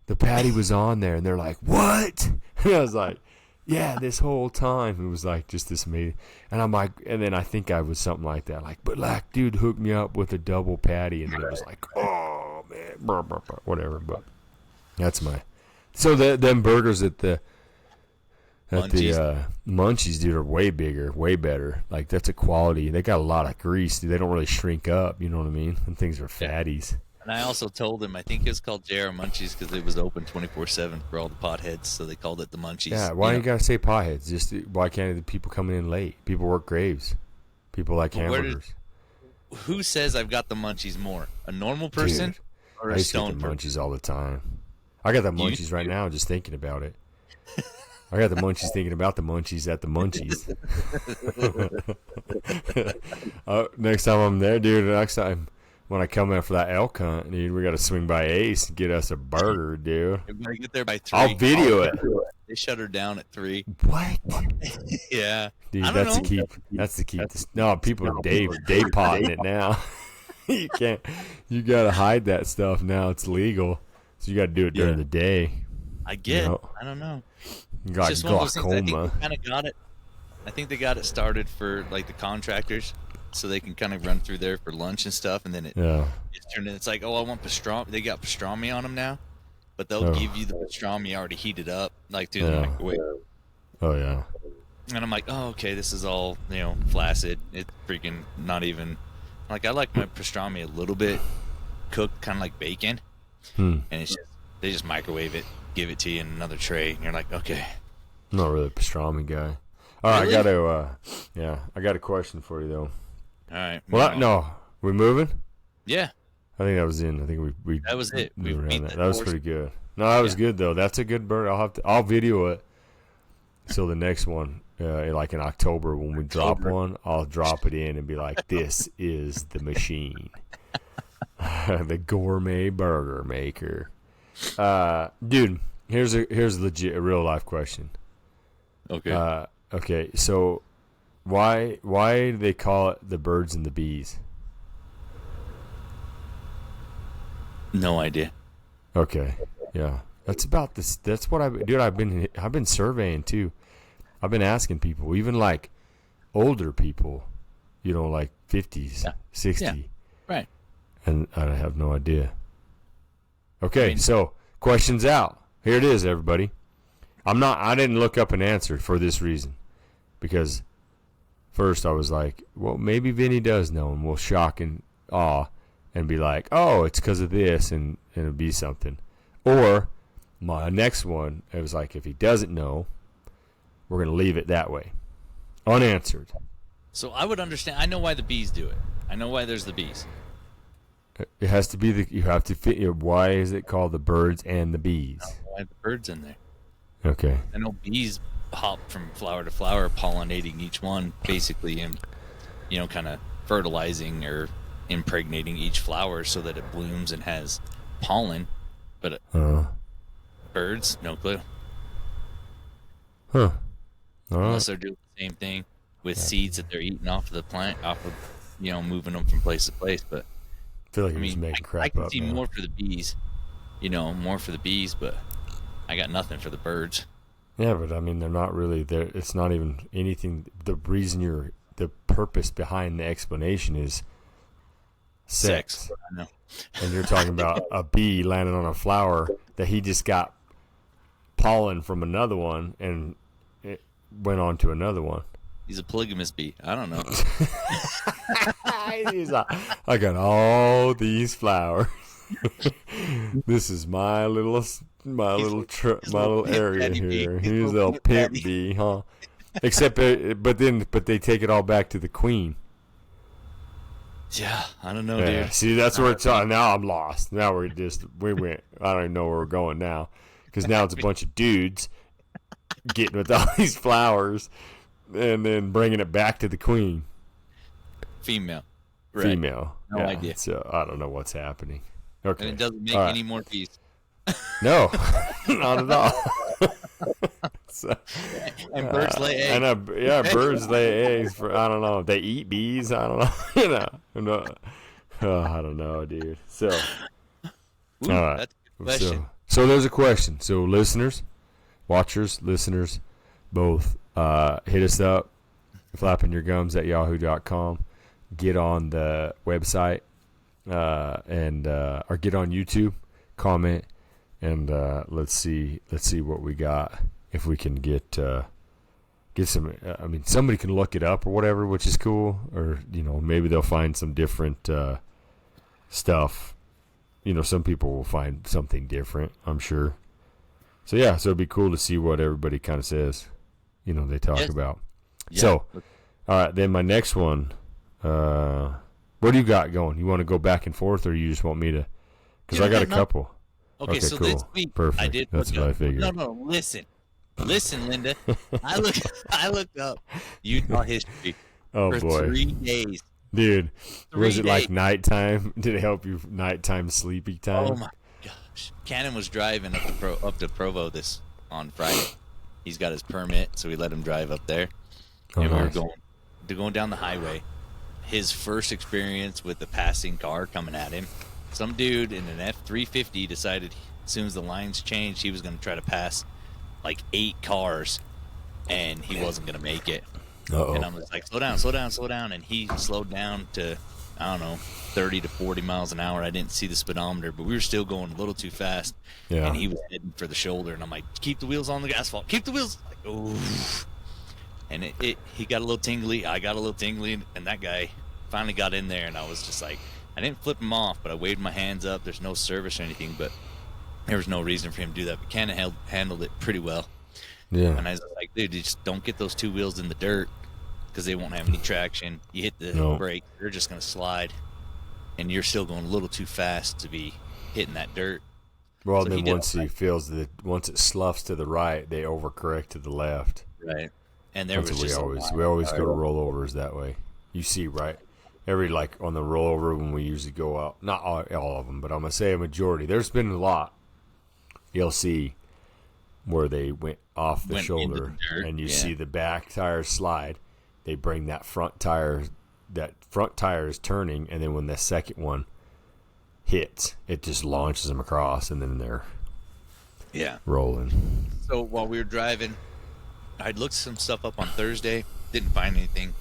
the patty was on there. And they're like, what? And I was like, yeah, this whole time. It was like just this amazing. And I'm like, and then I think I was something like that. Like, but like, dude hooked me up with a double patty. And then it was like, oh, man, whatever. But that's my. So them burgers at the Munchies, dude, are way bigger, way better. Like, that's a quality. They got a lot of grease. Dude. They don't really shrink up. You know what I mean? And things are fatties. and I also told him, I think it was called JR Munchies because it was open 24/7 for all the potheads, so they called it the Munchies. Yeah, why you gotta say potheads? Just why can't the people coming in late? People work graves. People like hamburgers. Who says I've got the Munchies more? A normal person Dude, or I a used to get stone the person? munchies all the time. I got the munchies right now just thinking about it. I got the munchies thinking about the munchies at the munchies. Next time I'm there, dude, next time when I come in for that elk hunt, dude, we got to swing by Ace and get us a burger, dude. We're gonna get there by 3. I'll video it. They shut her down at 3. What? Yeah, Dude, I don't that's know. the key. That's the key. No, people are day potting it now. You can't. You gotta hide that stuff now. It's legal, so you gotta do it during the day. I get. You know? I don't know. You It's got just one of those things. I think glaucoma. they kind of got it. I think they got it started for like the contractors, so they can kind of run through there for lunch and stuff, and then Yeah. it's turned in. It's like, oh, I want pastrami. They got pastrami on them now, but they'll give you the pastrami already heated up, like through the Yeah. microwave. Oh yeah. And I'm like, oh, okay, this is all, flaccid. It's freaking not even. Like, I like my pastrami a little bit cooked, kind of like bacon. And it's just, they just microwave it, give it to you in another tray, and you're like, okay. I'm not really a pastrami guy. All right, Really? I got a question for you though. All right. Well, no, we moving? Yeah, I think that was in. I think we that was it. We ran beat that. the That was horse. pretty good. No, that was good though. That's a good bird. I'll video it. So the next one, like in October when we drop one, I'll drop it in and be like, "This is the machine, the gourmet burger maker." Dude, here's a legit a real life question. Okay. Okay, so why do they call it the birds and the bees? No idea. Okay, yeah, that's about this. That's what I've been surveying too. I've been asking people, even like older people, like 50s, 60, Yeah. Right. and I have no idea. Okay, so questions out. Here it is, everybody. I didn't look up an answer for this reason, because first I was like, well, maybe Vinny does know, and we'll shock and awe and be like, oh, it's because of this, and it'll be something. Or my next one, it was like, if he doesn't know, we're going to leave it that way, unanswered. So I would understand. I know why the bees do it. I know why there's the bees. It has to be you have to fit. Why is it called the birds and the bees? Why the birds in there? Okay. I know bees hop from flower to flower, pollinating each one, basically, and kind of fertilizing or impregnating each flower so that it blooms and has pollen. But birds, no clue. Huh. All right. Unless they're doing the same thing with seeds that they're eating off of the plant, off of moving them from place to place. But I feel like you're just making I crap can up. see man. more for the bees, but I got nothing for the birds. Yeah, but I mean, they're not really there. It's not even anything. The purpose behind the explanation is sex. I know. And you're talking about a bee landing on a flower that he just got pollen from another one, and it went on to another one. He's a polygamous bee. I don't know. He's like, I got all these flowers. This is my little area here. Here's a little pimp bee, huh? Except, but they take it all back to the queen. Yeah, I don't know, Yeah, dude. see, that's where it's on. Now I'm lost. Now we went. I don't even know where we're going now, because now it's a bunch of dudes getting with all these flowers, and then bringing it back to the queen. Female. Right. Female. No idea. So I don't know what's happening. Okay. And it doesn't make All right. any more peace. No, not at all. So, And birds lay eggs. I know, birds lay eggs. I don't know. They eat bees. I don't know. No. Oh, I don't know, dude. So, Ooh, all right. That's a good question. So there's a question. So listeners, watchers, listeners, both, hit us up, flappinyourgums@yahoo.com. Get on the website, and or get on YouTube, comment, and let's see what we got. If we can get some, I mean, somebody can look it up or whatever, which is cool. Or maybe they'll find some different stuff. Some people will find something different, I'm sure. So yeah, so it'd be cool to see what everybody kind of says. They talk about. Yeah. So, all right, then my next one. What do you got going? You want to go back and forth, or you just want me to? Because I got a couple. Okay, so cool. this week Perfect. I did. That's what I figured. No, listen, Linda. I looked up Utah history Oh for boy, 3 days. dude, 3 was it like days. nighttime? Did it help you nighttime sleepy time? Oh my gosh! Cannon was driving up to Provo on Friday. He's got his permit, so we let him drive up there. Oh, And we were nice. going down the highway. His first experience with the passing car coming at him. Some dude in an F-350 decided as soon as the lines changed, he was going to try to pass like 8 cars, and he wasn't going to make it. Uh-oh. And I'm just like, slow down. And he slowed down to, I don't know, 30 to 40 miles an hour. I didn't see the speedometer, but we were still going a little too fast. Yeah. And he was heading for the shoulder, and I'm like, keep the wheels on the asphalt. Keep the wheels. Like, oof. And he got a little tingly. I got a little tingly, and that guy finally got in there, and I was just like, I didn't flip him off, but I waved my hands up. There's no service or anything, but there was no reason for him to do that. But Cannon handled it pretty well. Yeah. And I was like, dude, you just don't get those 2 wheels in the dirt because they won't have any traction. You hit the brake, they're just going to slide, and you're still going a little too fast to be hitting that dirt. Well, So then he once did- he feels once it sloughs to the right, they overcorrect to the left. Right. And there That's was what just we always go to rollovers that way. You see, right? Every on the rollover when we usually go out, not all of them, but I'm gonna say a majority. There's been a lot. You'll see where they went off the Went shoulder, into the dirt, and you yeah. see the back tires slide. They bring that front tire. That front tire is turning, and then when the second one hits, it just launches them across, and then they're rolling. So while we were driving, I'd looked some stuff up on Thursday, didn't find anything,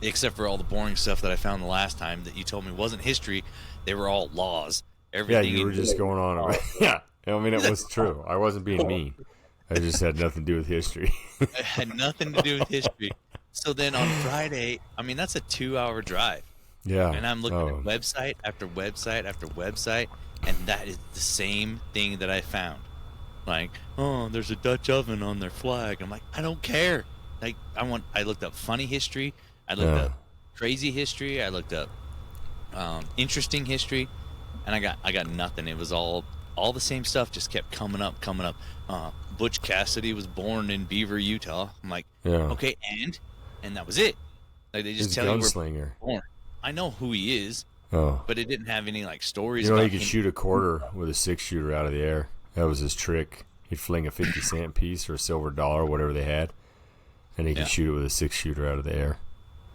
except for all the boring stuff that I found the last time that you told me wasn't history. They were all laws. Yeah, Everything you were just going on. Yeah, I mean, it was true. I wasn't being mean. I just had nothing to do with history. It had nothing to do with history. So then on Friday, I mean, that's a 2-hour drive. Yeah. And I'm looking at website after website after website, and that is the same thing that I found. Like, oh, there's a Dutch oven on their flag. I'm like, I don't care. Like, I looked up funny history. I looked up crazy history. I looked up interesting history, and I got nothing. It was all the same stuff. Just kept coming up. Butch Cassidy was born in Beaver, Utah. I'm like, okay, and that was it. Like, they just He's tell a you where gunslinger. born. I know who he is, Oh. but it didn't have any like stories. You know, about he could him. shoot a quarter with a 6-shooter out of the air. That was his trick. He'd fling a 50-cent piece or a silver dollar, whatever they had, and he could shoot it with a 6-shooter out of the air.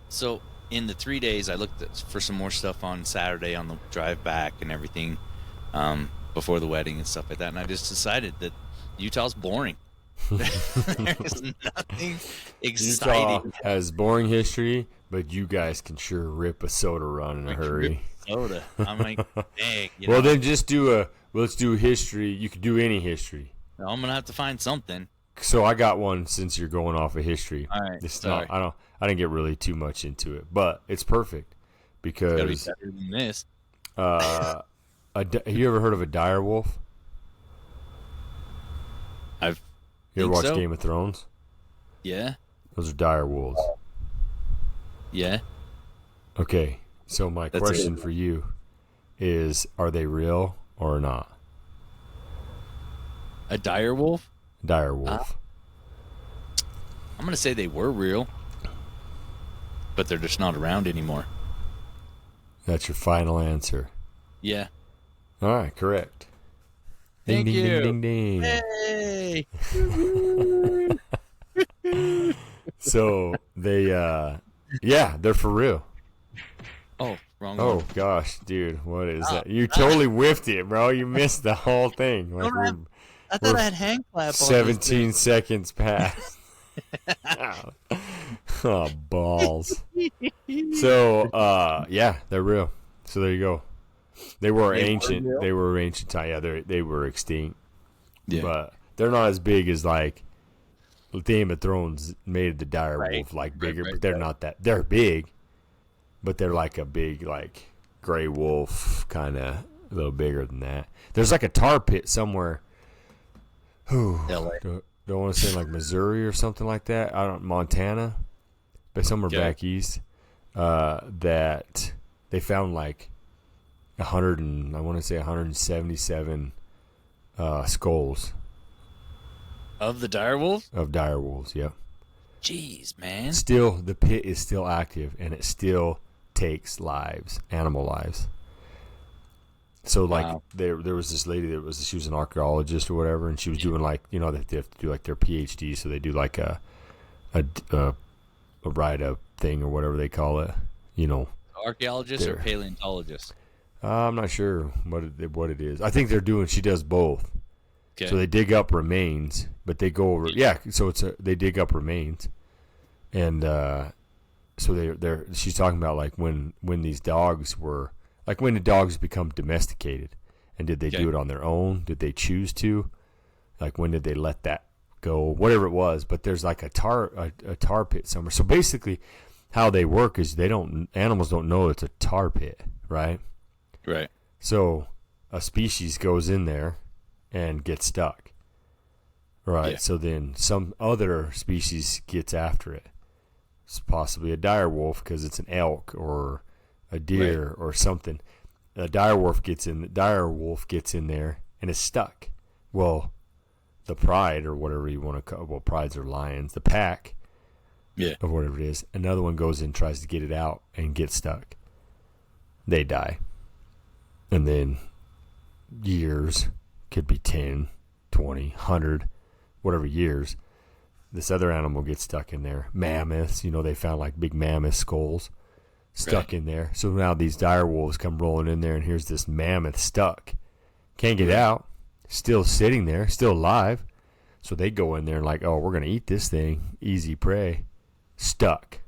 So in the 3 days, I looked for some more stuff on Saturday on the drive back and everything before the wedding and stuff like that, and I just decided that Utah's boring. There's nothing exciting. Utah has boring history, but you guys can sure rip a soda run in a hurry. Soda. I'm like, dang. You Well, know, then let's do history. You could do any history. I'm gonna have to find something. So I got one since you're going off of history. All right, It's sorry. not. I didn't get really too much into it, but it's perfect It's gotta be because better than this. you ever heard of a dire wolf? I've You ever think watched so. Game of Thrones? Yeah. Those are dire wolves. Yeah. Okay, so my That's question it. for you is: are they real or not? A dire wolf? Dire wolf. I'm gonna say they were real, but they're just not around anymore. That's your final answer. Yeah. All right, correct. Ding, Thank ding, you. ding, ding, ding. Hey. So they, they're for real. Oh, wrong Oh one. gosh, dude, what is that? You totally whiffed it, bro. You missed the whole thing. Like I thought I had hand clap on 17 seconds past. Oh, balls. So, they're real. So there you go. They were ancient. real? They were ancient time. Yeah, they were extinct. Yeah. But they're not as big as like Game of Thrones made the dire wolf like bigger, but they're not that. They're big, but they're like a big like gray wolf, kind of a little bigger than that. There's like a tar pit somewhere. LA. Don't want to say like Missouri or something like that. I don't Montana, but somewhere Okay. back east. That they found like 177 skulls Of the dire wolf? of dire wolves. Yep. Jeez, man. Still, the pit is still active, and it still takes lives, animal lives. So, like, Wow. there was this lady she was an archaeologist or whatever, and she was doing like, they have to do like their PhD, so they do like a write-up thing or whatever they call it. Archaeologist or There. paleontologist? I'm not sure what it is. I think she does both. Okay. So they dig up remains, but they go over. Yeah, so they dig up remains, and so she's talking about like when these dogs were like when the dogs become domesticated, and did they do it on their own? Did they choose to? Like when did they let that go? Whatever it was, but there's like a tar pit somewhere. So basically, how they work is animals don't know it's a tar pit, right? Right. So a species goes in there and gets stuck. Right. Yeah. So then some other species gets after it. It's possibly a dire wolf because it's an elk or a deer or something. A dire wolf gets in there and is stuck. Well, the pride or whatever you want to call it, well, prides are lions, the pack of whatever it is, another one goes in, tries to get it out and gets stuck. They die. And then years, could be 10, 20, 100, whatever years, this other animal gets stuck in there. Mammoths, they found like big mammoth skulls stuck in there. So now these dire wolves come rolling in there, and here's this mammoth stuck. Can't get out. Still sitting there, still alive. So they go in there and like, oh, we're going to eat this thing. Easy prey. Stuck.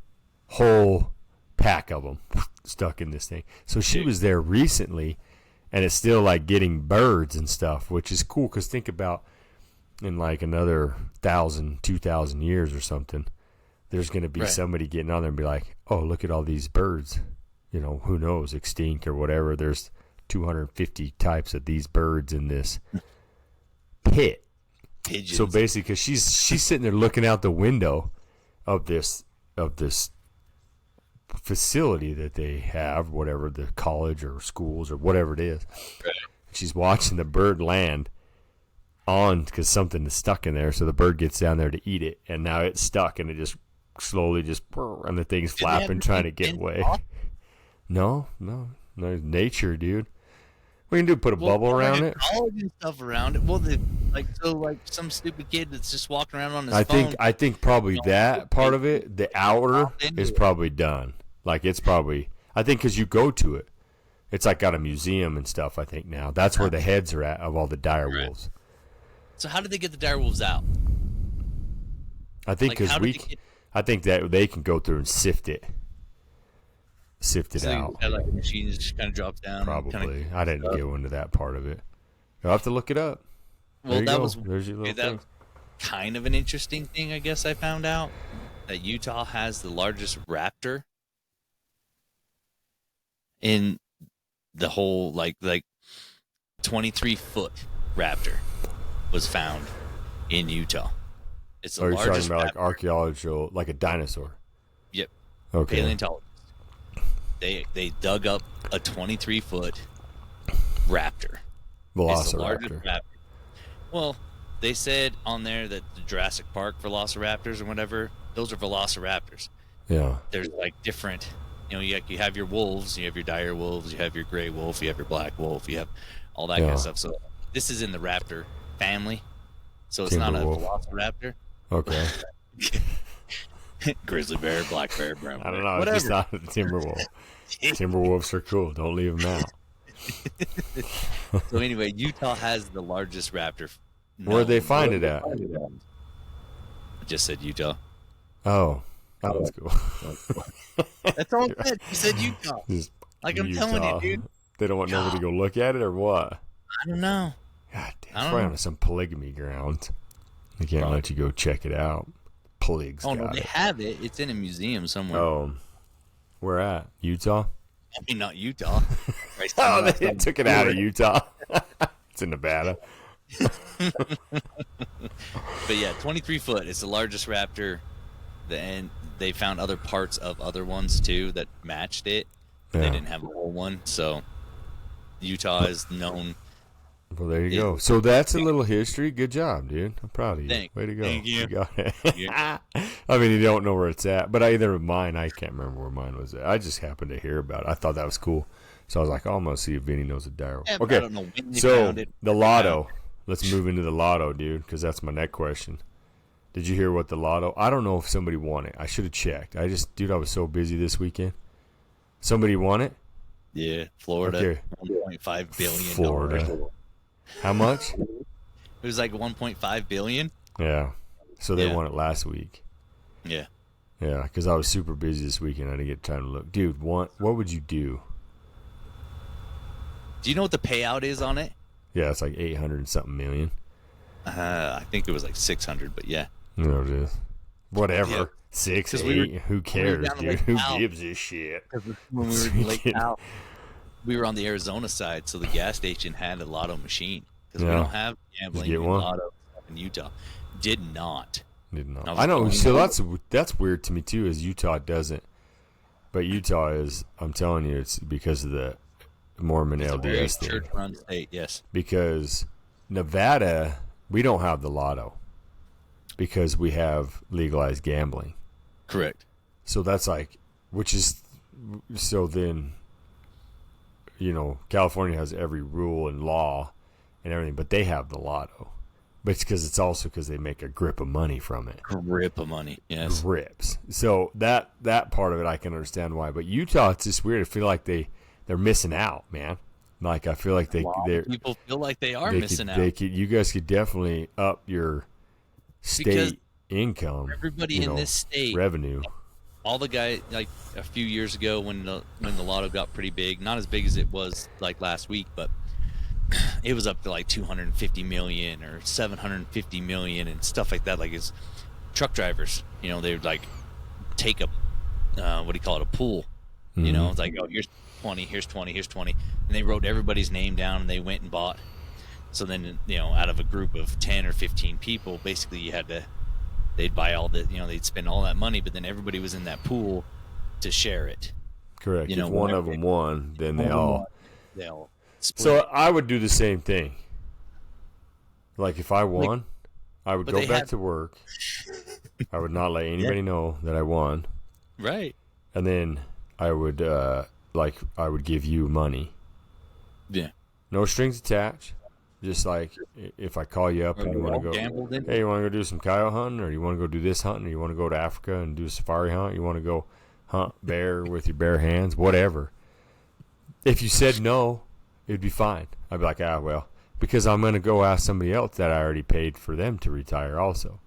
Whole pack of them stuck in this thing. So she was there recently, and it's still like getting birds and stuff, which is cool because think about in like another 1,000, 2,000 years or something, there's going to be somebody getting on there and be like, oh, look at all these birds. Who knows, extinct or whatever. There's 250 types of these birds in this pit. Pigeons. So basically, because she's sitting there looking out the window of this facility that they have, whatever, the college or schools or whatever it is. Right. She's watching the bird land on because something is stuck in there. So the bird gets down there to eat it, and now it's stuck, and it just slowly and the thing's flapping, trying to get away. No, nature, dude. What you can do? Put a bubble around it? College and stuff around it. Well, some stupid kid that's just walking around on his phone. I think probably that part of it, the outer, is probably done. Like it's probably, I think, because you go to it, it's like got a museum and stuff. I think now that's where the heads are at of all the dire wolves. So how did they get the dire wolves out? I think because I think that they can go through and sift it out. Like a machine just kind of drops down. Probably. I didn't go into that part of it. You'll have to look it up. Well, There you go. was There's your little thing. kind of an interesting thing, I guess I found out that Utah has the largest raptor in the whole, like 23-foot raptor was found in Utah. It's the Are you talking largest about like raptor. archaeological, like a dinosaur? Yep. Okay. Paleontologists. They dug up a 23-foot raptor. It's the largest Velociraptor. raptor. Well, they said on there that the Jurassic Park velociraptors or whatever, those are velociraptors. Yeah. There's like different, you have your wolves, you have your dire wolves, you have your gray wolf, you have your black wolf, you have all that kind Yeah. of stuff. So this is in the raptor family. So it's not a Timberwolf. velociraptor. Okay. Grizzly bear, black bear, brown bear. I don't know. Whatever. It's just not a Timberwolf. Timberwolves are cool. Don't leave them out. So anyway, Utah has the largest raptor. Where'd they known. find it at? I just said Utah. Oh, that's cool. That's all I said. You said Utah. Just Like I'm telling you, dude. They don't want nobody to go look at it or what? I don't know. God damn, I it's don't probably know. on some polygamy grounds. They can't Probably. let you go check it out. Pligs Oh no, got they it. have it. It's in a museum somewhere. Oh, where at? Utah? I mean, not Utah. Right Oh, somewhere they else. took it out of Utah. It's in Nevada. But yeah, 23 foot. It's the largest raptor. And they found other parts of other ones too that matched it. They Yeah. didn't have a whole one, so Utah is known. Well, there you Yeah. go. So that's a little history. Good job, dude. I'm proud of you. Thank- Way to go. thank you. got it. Yeah. I mean, you don't know where it's at, but either of mine, I can't remember where mine was at. I just happened to hear about it. I thought that was cool. So I was like, oh, I'm going to see if Vinny knows a dire. Yeah, but Okay. I don't know when they So found it. the lotto. Let's move into the lotto, dude, because that's my next question. Did you hear what the lotto? I don't know if somebody won it. I should have checked. I was so busy this weekend. Somebody won it? Yeah, Florida, Okay. $1.5 billion. Florida. How much? It was like 1.5 billion. Yeah. So they Yeah. won it last week. Yeah. Yeah, because I was super busy this weekend. I didn't get time to look. Dude, what would you do? Do you know what the payout is on it? Yeah, it's like 800 and something million. I think it was like 600, but yeah. You know what it is. Whatever. Yeah. 6, 'Cause 8, we were- who cares, down to dude? Lake Who Powell. gives a shit? When we were in Lake Freaking- Powell, we were on the Arizona side, so the gas station had a lotto machine because we Yeah. don't have gambling get in one? lotto in Utah. Did not. Didn't know. I was I know. going- So that's weird to me too. Is Utah doesn't, but Utah is. I'm telling you, it's because of the Mormon It's a very LDS thing. church-run state. Yes. Because Nevada, we don't have the lotto because we have legalized gambling. Correct. So that's like, which is, so then, California has every rule and law and everything, but they have the lotto. But it's because they make a grip of money from it. Grip of money. Yes. Grips. So that part of it I can understand why. But Utah, it's just weird. I feel like they're missing out, man. Like I feel like A lot they're of people feel like they are they missing could, out. They could, you guys could definitely up your Because state income. everybody in this state, revenue. all the guys, like a few years ago when the lotto got pretty big, not as big as it was like last week, but it was up to like 250 million or 750 million and stuff like that. Like it's truck drivers, they would like take a what do you call it, a pool. Mhm. It's like, oh, here's 20, here's 20, here's 20, and they wrote everybody's name down and they went and bought. So then out of a group of 10 or 15 people, basically they'd buy all the, they'd spend all that money, but then everybody was in that pool to share it. Correct. You If know, one of whenever them won, then they all. They'll split. So I would do the same thing. Like if I won, I would but go they back have- to work. I would not let anybody know that I won, Right. and then I would I would give you money. Yeah. No strings attached. Just like if I call you up and you want to go, Gambled in. hey, you want to go do some coyote hunting, or you want to go do this hunting, or you want to go to Africa and do a safari hunt, you want to go hunt bear with your bare hands, whatever. If you said no, it'd be fine. I'd be like, well, because I'm going to go ask somebody else that I already paid for them to retire also.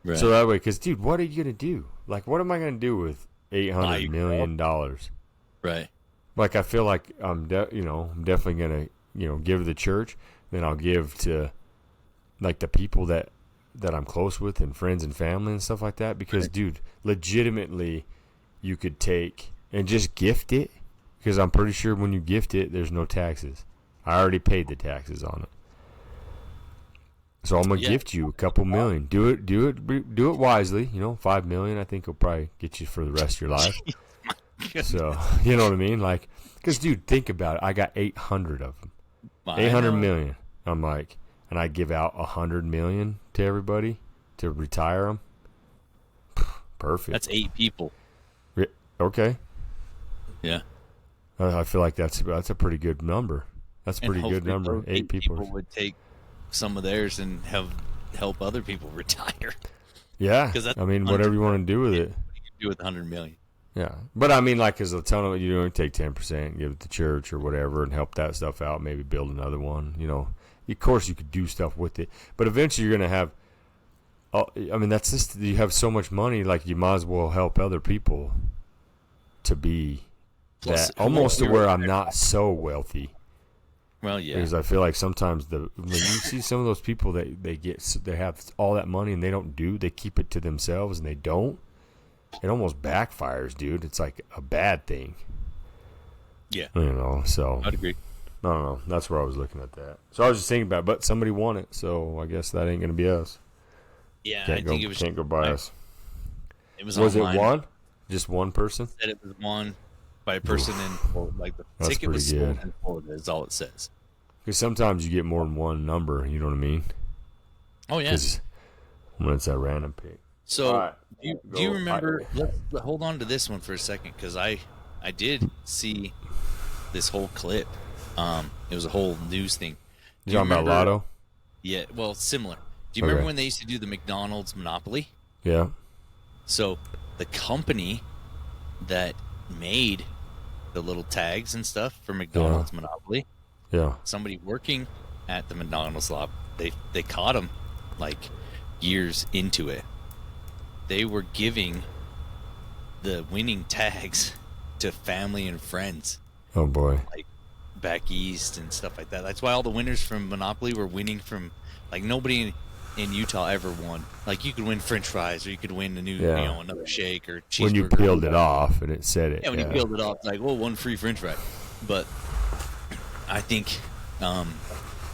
Right. So that way, because, dude, what are you going to do? Like, what am I going to do with Buy $800 your million? Right. Like, I feel like I'm definitely going to, give to the church. Then I'll give to, like, the people that that I'm close with and friends and family and stuff like that. Because, dude, legitimately, you could take and just gift it. Because I'm pretty sure when you gift it, there's no taxes. I already paid the taxes on it. So I'm gonna gift you a couple million. Do it wisely. You know, $5 million. I think will probably get you for the rest of your life. So you know what I mean? Like, because dude, think about it. I got 800 of them. 800 million. I'm like, and I give out 100 million to everybody to retire them. Perfect. That's 8 people. Okay. Yeah. I feel like that's a pretty good number. That's a pretty good number. 8 people would take some of theirs and help other people retire. Yeah. I mean, whatever you want to do with it. What do you do with 100 million? Yeah. But I mean, like, because a ton of it, you know, take 10% and give it to church or whatever and help that stuff out, maybe build another one. You know, of course, you could do stuff with it. But eventually, you're going to have, I mean, that's just, you have so much money, like, you might as well help other people to be that, almost to where I'm not so wealthy. Well, yeah. Because I feel like sometimes when you see some of those people that they have all that money and they keep it to themselves and they don't, it almost backfires, dude. It's like a bad thing. Yeah. You know, so. I'd agree. I don't know. That's where I was looking at that. So I was just thinking about it, but somebody won it, so I guess that ain't going to be us. Yeah, can't go by us. It was it online. one? Just one person? It said it was won by a person in Florida. Like the That's ticket was pretty sold good. in Florida is all it says. Because sometimes you get more than one number, you know what I mean? Oh, yeah. Because when it's that random pick. So, Right. do you remember? Let's hold on to this one for a second, because I did see this whole clip. It was a whole news thing. You talking about Lotto? Yeah, well, similar. Do you remember when they used to do the McDonald's Monopoly? Yeah. So the company that made the little tags and stuff for McDonald's Monopoly, somebody working at the McDonald's lot, they caught him like years into it. They were giving the winning tags to family and friends. Oh boy. Like back east and stuff like that. That's why all the winners from Monopoly were winning from, like, nobody in Utah ever won. Like, you could win French fries, or you could win a new, another shake or cheeseburger. When you peeled it off and it said it. Yeah, when you peeled it off, it's like, well, one free French fry. But I think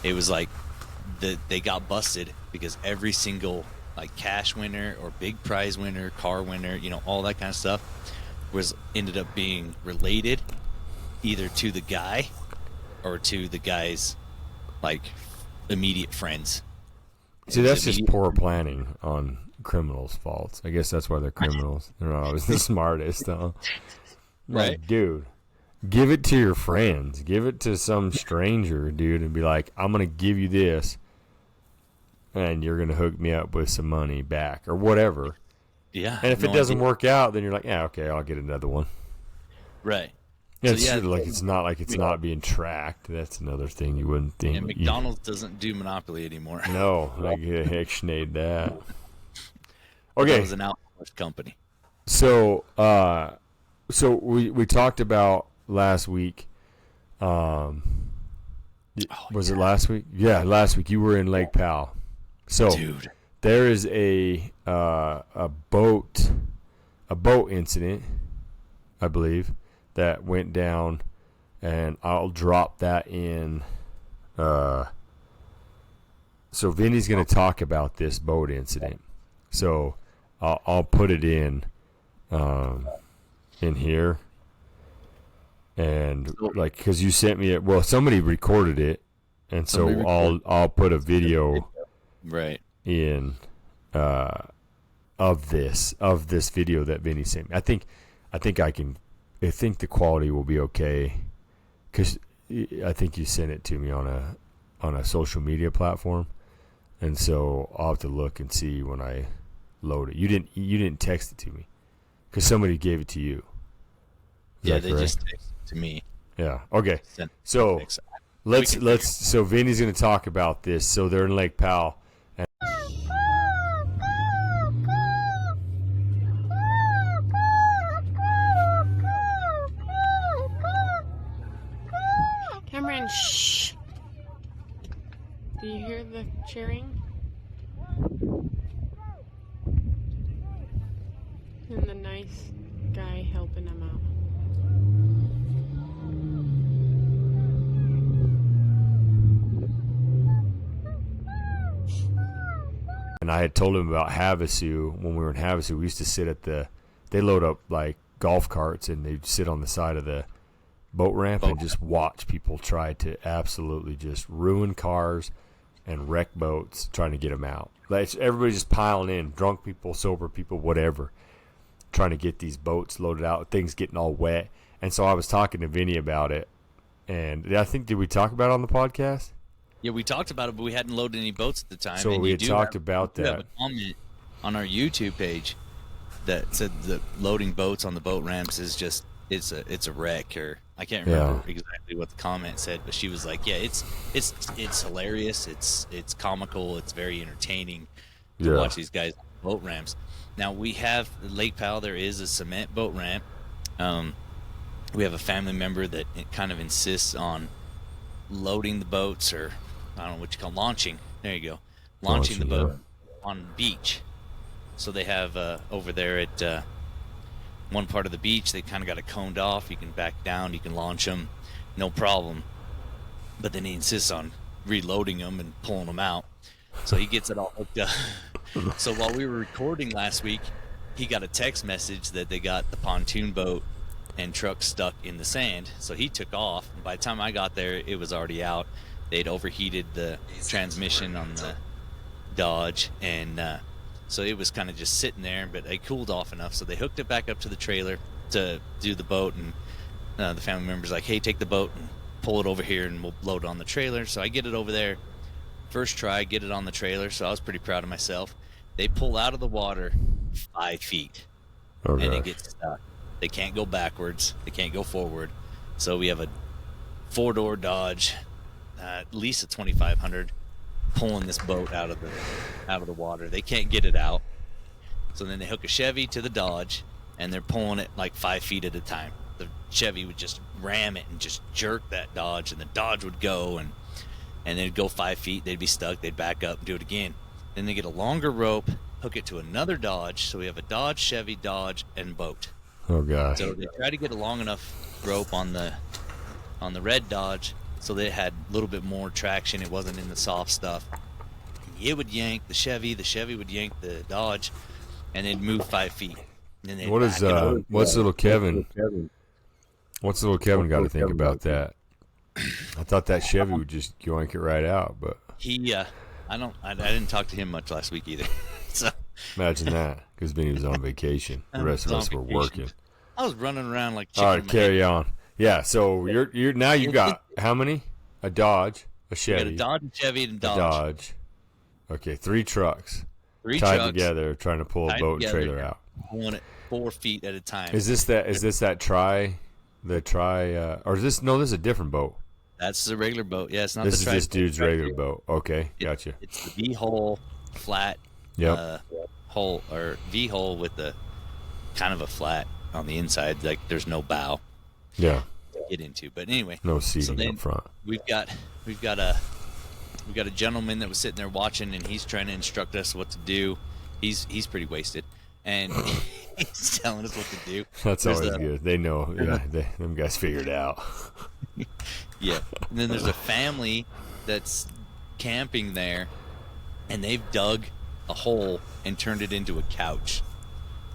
it was like they got busted because every single, like, cash winner or big prize winner, car winner, you know, all that kind of stuff ended up being related either to the guy or to the guy's, like, immediate friends. See, that's just poor planning on criminals' faults. I guess that's why they're criminals. They're not always the smartest, though. Right. Like, dude, give it to your friends. Give it to some stranger, dude, and be like, I'm going to give you this, and you're going to hook me up with some money back or whatever. Yeah. And if it doesn't work out, then you're like, yeah, okay, I'll get another one. Right. It's not like it's not being tracked. That's another thing you wouldn't think. Yeah, McDonald's doesn't do Monopoly anymore. No, I hexnade that. Okay, It was an outsourced company. So, we talked about last week. Was it last week? Yeah, last week you were in Lake Powel. So, dude, there is a boat incident, I believe, that went down, and I'll drop that in. So Vinny's going to talk about this boat incident. So I'll put it in here, and like, because you sent me it. Well, somebody recorded it, and so I'll put a video in of this video that Vinny sent me. I think the quality will be okay, because I think you sent it to me on a social media platform, and so I'll have to look and see when I load it. You didn't text it to me, because somebody gave it to you. They just texted it to me. Yeah. Okay. So so Vinny's going to talk about this. So they're in Lake Powel. Cameron, shh. Do you hear the cheering? And the nice guy helping him out. And I had told him about Havasu when we were in Havasu. We used to sit at they load up like golf carts and they'd sit on the side of the boat ramp and just watch people try to absolutely just ruin cars and wreck boats trying to get them out. Like everybody just piling in, drunk people, sober people, whatever, trying to get these boats loaded out, things getting all wet. And so I was talking to Vinny about it. And I think, did we talk about it on the podcast? Yeah, we talked about it, but we hadn't loaded any boats at the time. So and we you had do talked have- about you have that. a comment on our YouTube page that said that loading boats on the boat ramps is just it's a wreck, or I can't remember exactly what the comment said, but she was like, yeah, it's hilarious, it's comical, it's very entertaining to watch these guys on boat ramps. Now we have Lake Powel. There is a cement boat ramp. We have a family member that kind of insists on loading the boats, or I don't know what you call launching. There you go, launching the boat on the beach. So they have over there at one part of the beach, they kind of got it coned off. You can back down, you can launch them, no problem. But then he insists on reloading them and pulling them out. So he gets it all hooked up. So while we were recording last week, he got a text message that they got the pontoon boat and truck stuck in the sand. So he took off. And by the time I got there, it was already out. They'd overheated the transmission on the Dodge, and so it was kind of just sitting there, but it cooled off enough. So they hooked it back up to the trailer to do the boat, and the family member's like, hey, take the boat and pull it over here and we'll load it on the trailer. So I get it over there. First try, get it on the trailer, so I was pretty proud of myself. They pull out of the water 5 feet, and it gets stuck. They can't go backwards. They can't go forward. So we have a 4-door Dodge, at least a 2500, pulling this boat out of the water. They can't get it out. So then they hook a Chevy to the Dodge, and they're pulling it like 5 feet at a time. The Chevy would just ram it and just jerk that Dodge, and the Dodge would go, and then it'd go 5 feet. They'd be stuck. They'd back up and do it again. Then they get a longer rope, hook it to another Dodge. So we have a Dodge, Chevy, Dodge, and boat. Oh gosh. So they tried to get a long enough rope on the red Dodge so they had a little bit more traction. It wasn't in the soft stuff. It would yank the Chevy would yank the Dodge, and they'd move 5 feet. And then What is what's little Kevin? What's little Kevin got to think about that? I thought that Chevy would just yoink it right out, but he I didn't talk to him much last week either. So imagine that, because Vinny was on vacation. The rest of us were working. I was running around like chicken. All right, carry on. Yeah, so you're now you got how many? A Dodge, a Chevy, a Dodge, a Chevy, and a Dodge. Dodge. Okay, 3 trucks. Three tied trucks together, trying to pull a boat and trailer out. Pulling it 4 feet at a time. Is this that try? Or is this? No, this is a different boat. That's the regular boat. Yeah, it's not This the is this dude's regular boat. Okay, gotcha. It's the V-hole flat hole, or V-hole with the kind of a flat on the inside. Like there's no bow. Yeah. To get into. But anyway, No seating up front. We've got a gentleman that was sitting there watching, and he's trying to instruct us what to do. He's pretty wasted, and he's telling us what to do. That's always good. They know. Yeah, them guys figured it out. Yeah. And then there's a family that's camping there, and they've dug a hole and turned it into a couch.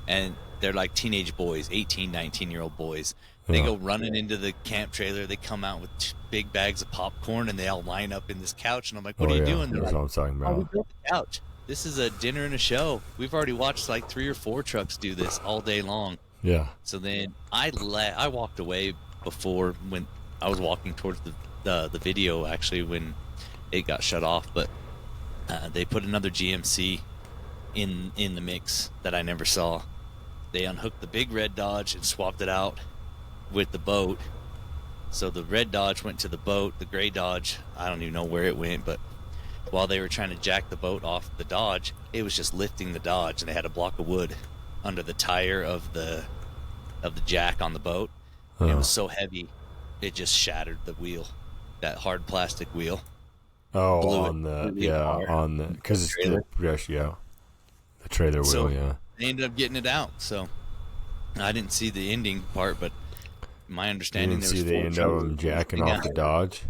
And they're like teenage boys, 18, 19-year-old boys. They go running into the camp trailer. They come out with big bags of popcorn, and they all line up in this couch. And I'm like, what are you doing? They're That's like, what I'm talking about. we built a couch. This is a dinner and a show. We've already watched like 3 or 4 trucks do this all day long. Yeah. So then I walked away before, when I was walking towards the video, actually, when it got shut off. But they put another GMC in the mix that I never saw. They unhooked the big red Dodge and swapped it out with the boat. So the red Dodge went to the boat. The gray Dodge, I don't even know where it went, but while they were trying to jack the boat off the Dodge, it was just lifting the Dodge, and they had a block of wood under the tire of the jack on the boat. And it was so heavy, it just shattered the wheel, that hard plastic wheel. Oh, blew on the completely apart. on the because it's Trailer. the trailer wheel, So yeah. they ended up getting it out. So I didn't see the ending part, but my You understanding didn't there was see the 4 end of trucks him getting jacking off out. the Dodge.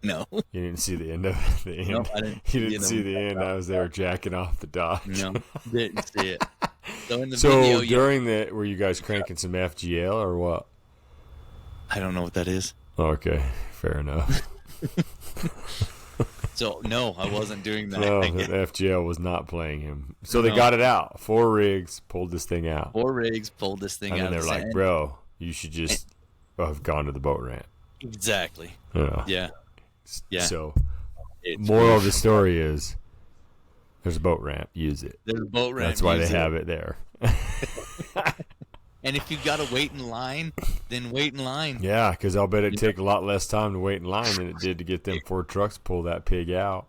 No, You didn't see the end of the end. Nope, I didn't You see didn't the see end the of end. I was there jacking off the Dodge. no, didn't see it. So in the So video, during the, were you guys cranking some FGL or what? I don't know what that is. Okay, fair enough. So no, I wasn't doing that. No, I the guess. FGL was not playing him. So they No. got it out. 4 rigs pulled this thing out. 4 rigs pulled this thing And out then of they're the like, sand. bro, you should just have gone to the boat ramp. Exactly. Yeah. Yeah. Yeah. So, It's moral of the story is there's a boat ramp. Use it. There's a boat ramp. That's why they use have it there. And if you gotta wait in line, then wait in line. Yeah, because I'll bet it'd take a lot less time to wait in line than it did to get them 4 trucks to pull that pig out.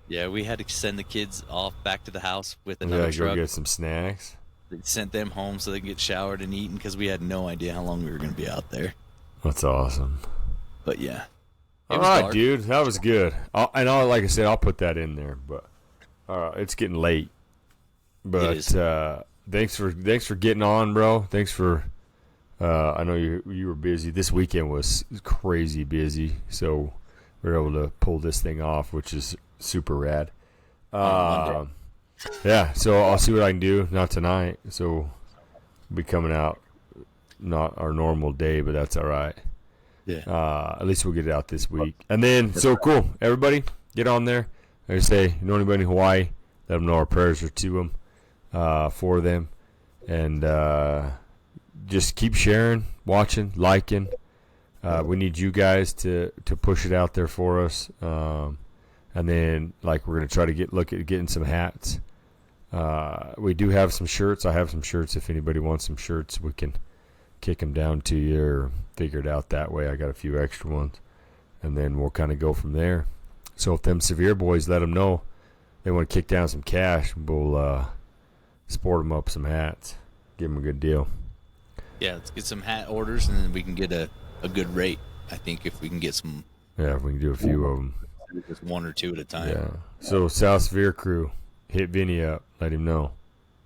Yeah, we had to send the kids off back to the house with Yeah, another go truck. get some snacks. They sent them home so they could get showered and eaten because we had no idea how long we were going to be out there. That's awesome. But yeah. It All was right, dark. dude, that was good. Like I said, I'll put that in there. But it's getting late. But It is. thanks for getting on, bro. Thanks for. I know you were busy. This weekend was crazy busy, so we were able to pull this thing off, which is super rad. Monday. Yeah, so I'll see what I can do. Not tonight, so we'll be coming out not our normal day, but that's all right. Yeah. At least we'll get it out this week. And then, so cool. Everybody, get on there. Like I say, you know anybody in Hawaii, let them know our prayers are to them, for them. And just keep sharing, watching, liking. We need you guys to push it out there for us. And then, like, we're going to try to look at getting some hats. We do have some shirts. I have some shirts. If anybody wants some shirts, we can kick them down to you or figure it out that way. I got a few extra ones. And then we'll kind of go from there. So if them Severe boys let them know they want to kick down some cash, we'll sport them up some hats. Give them a good deal. Yeah, let's get some hat orders and then we can get a good rate. I think if we can get some, Yeah, if we can do a few of them. just 1 or 2 at a time. Yeah. So South Severe crew, hit Vinny up. Let him know.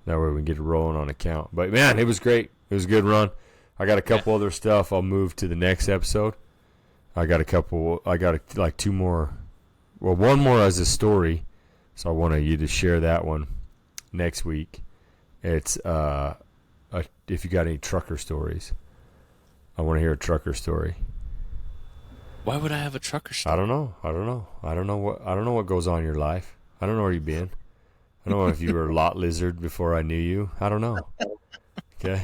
That way we can get it rolling on account. But, man, it was great. It was a good run. I got a couple other stuff I'll move to the next episode. I got 2 more. Well, 1 more as a story. So I want you to share that one next week. It's if you got any trucker stories. I want to hear a trucker story. Why would I have a trucker I stop? don't know. I don't know what goes on in your life. I don't know where you've been. I don't know if you were a lot lizard before I knew you. I don't know. Okay.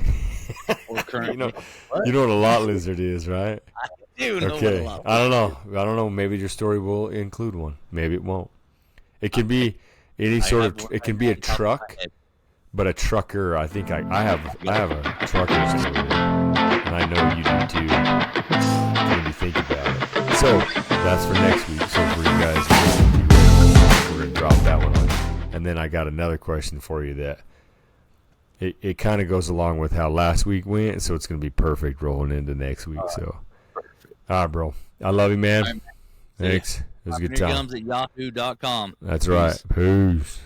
Or you currently. know what a lot lizard is, right? I do know what Okay. a lot. I don't know. Maybe your story will include one. Maybe it won't. It can be any sort of. It can be a truck, but a trucker. I think I have a trucker story, and I know you do too. When you think about it. So that's for next week. So for you guys, we're gonna drop that one on you. And then I got another question for you that it kind of goes along with how last week went, so it's gonna be perfect rolling into next week. So, all right, bro. I love you, man. All right, man. Thanks. It was a good time. Gums at yahoo.com. That's right. Peace.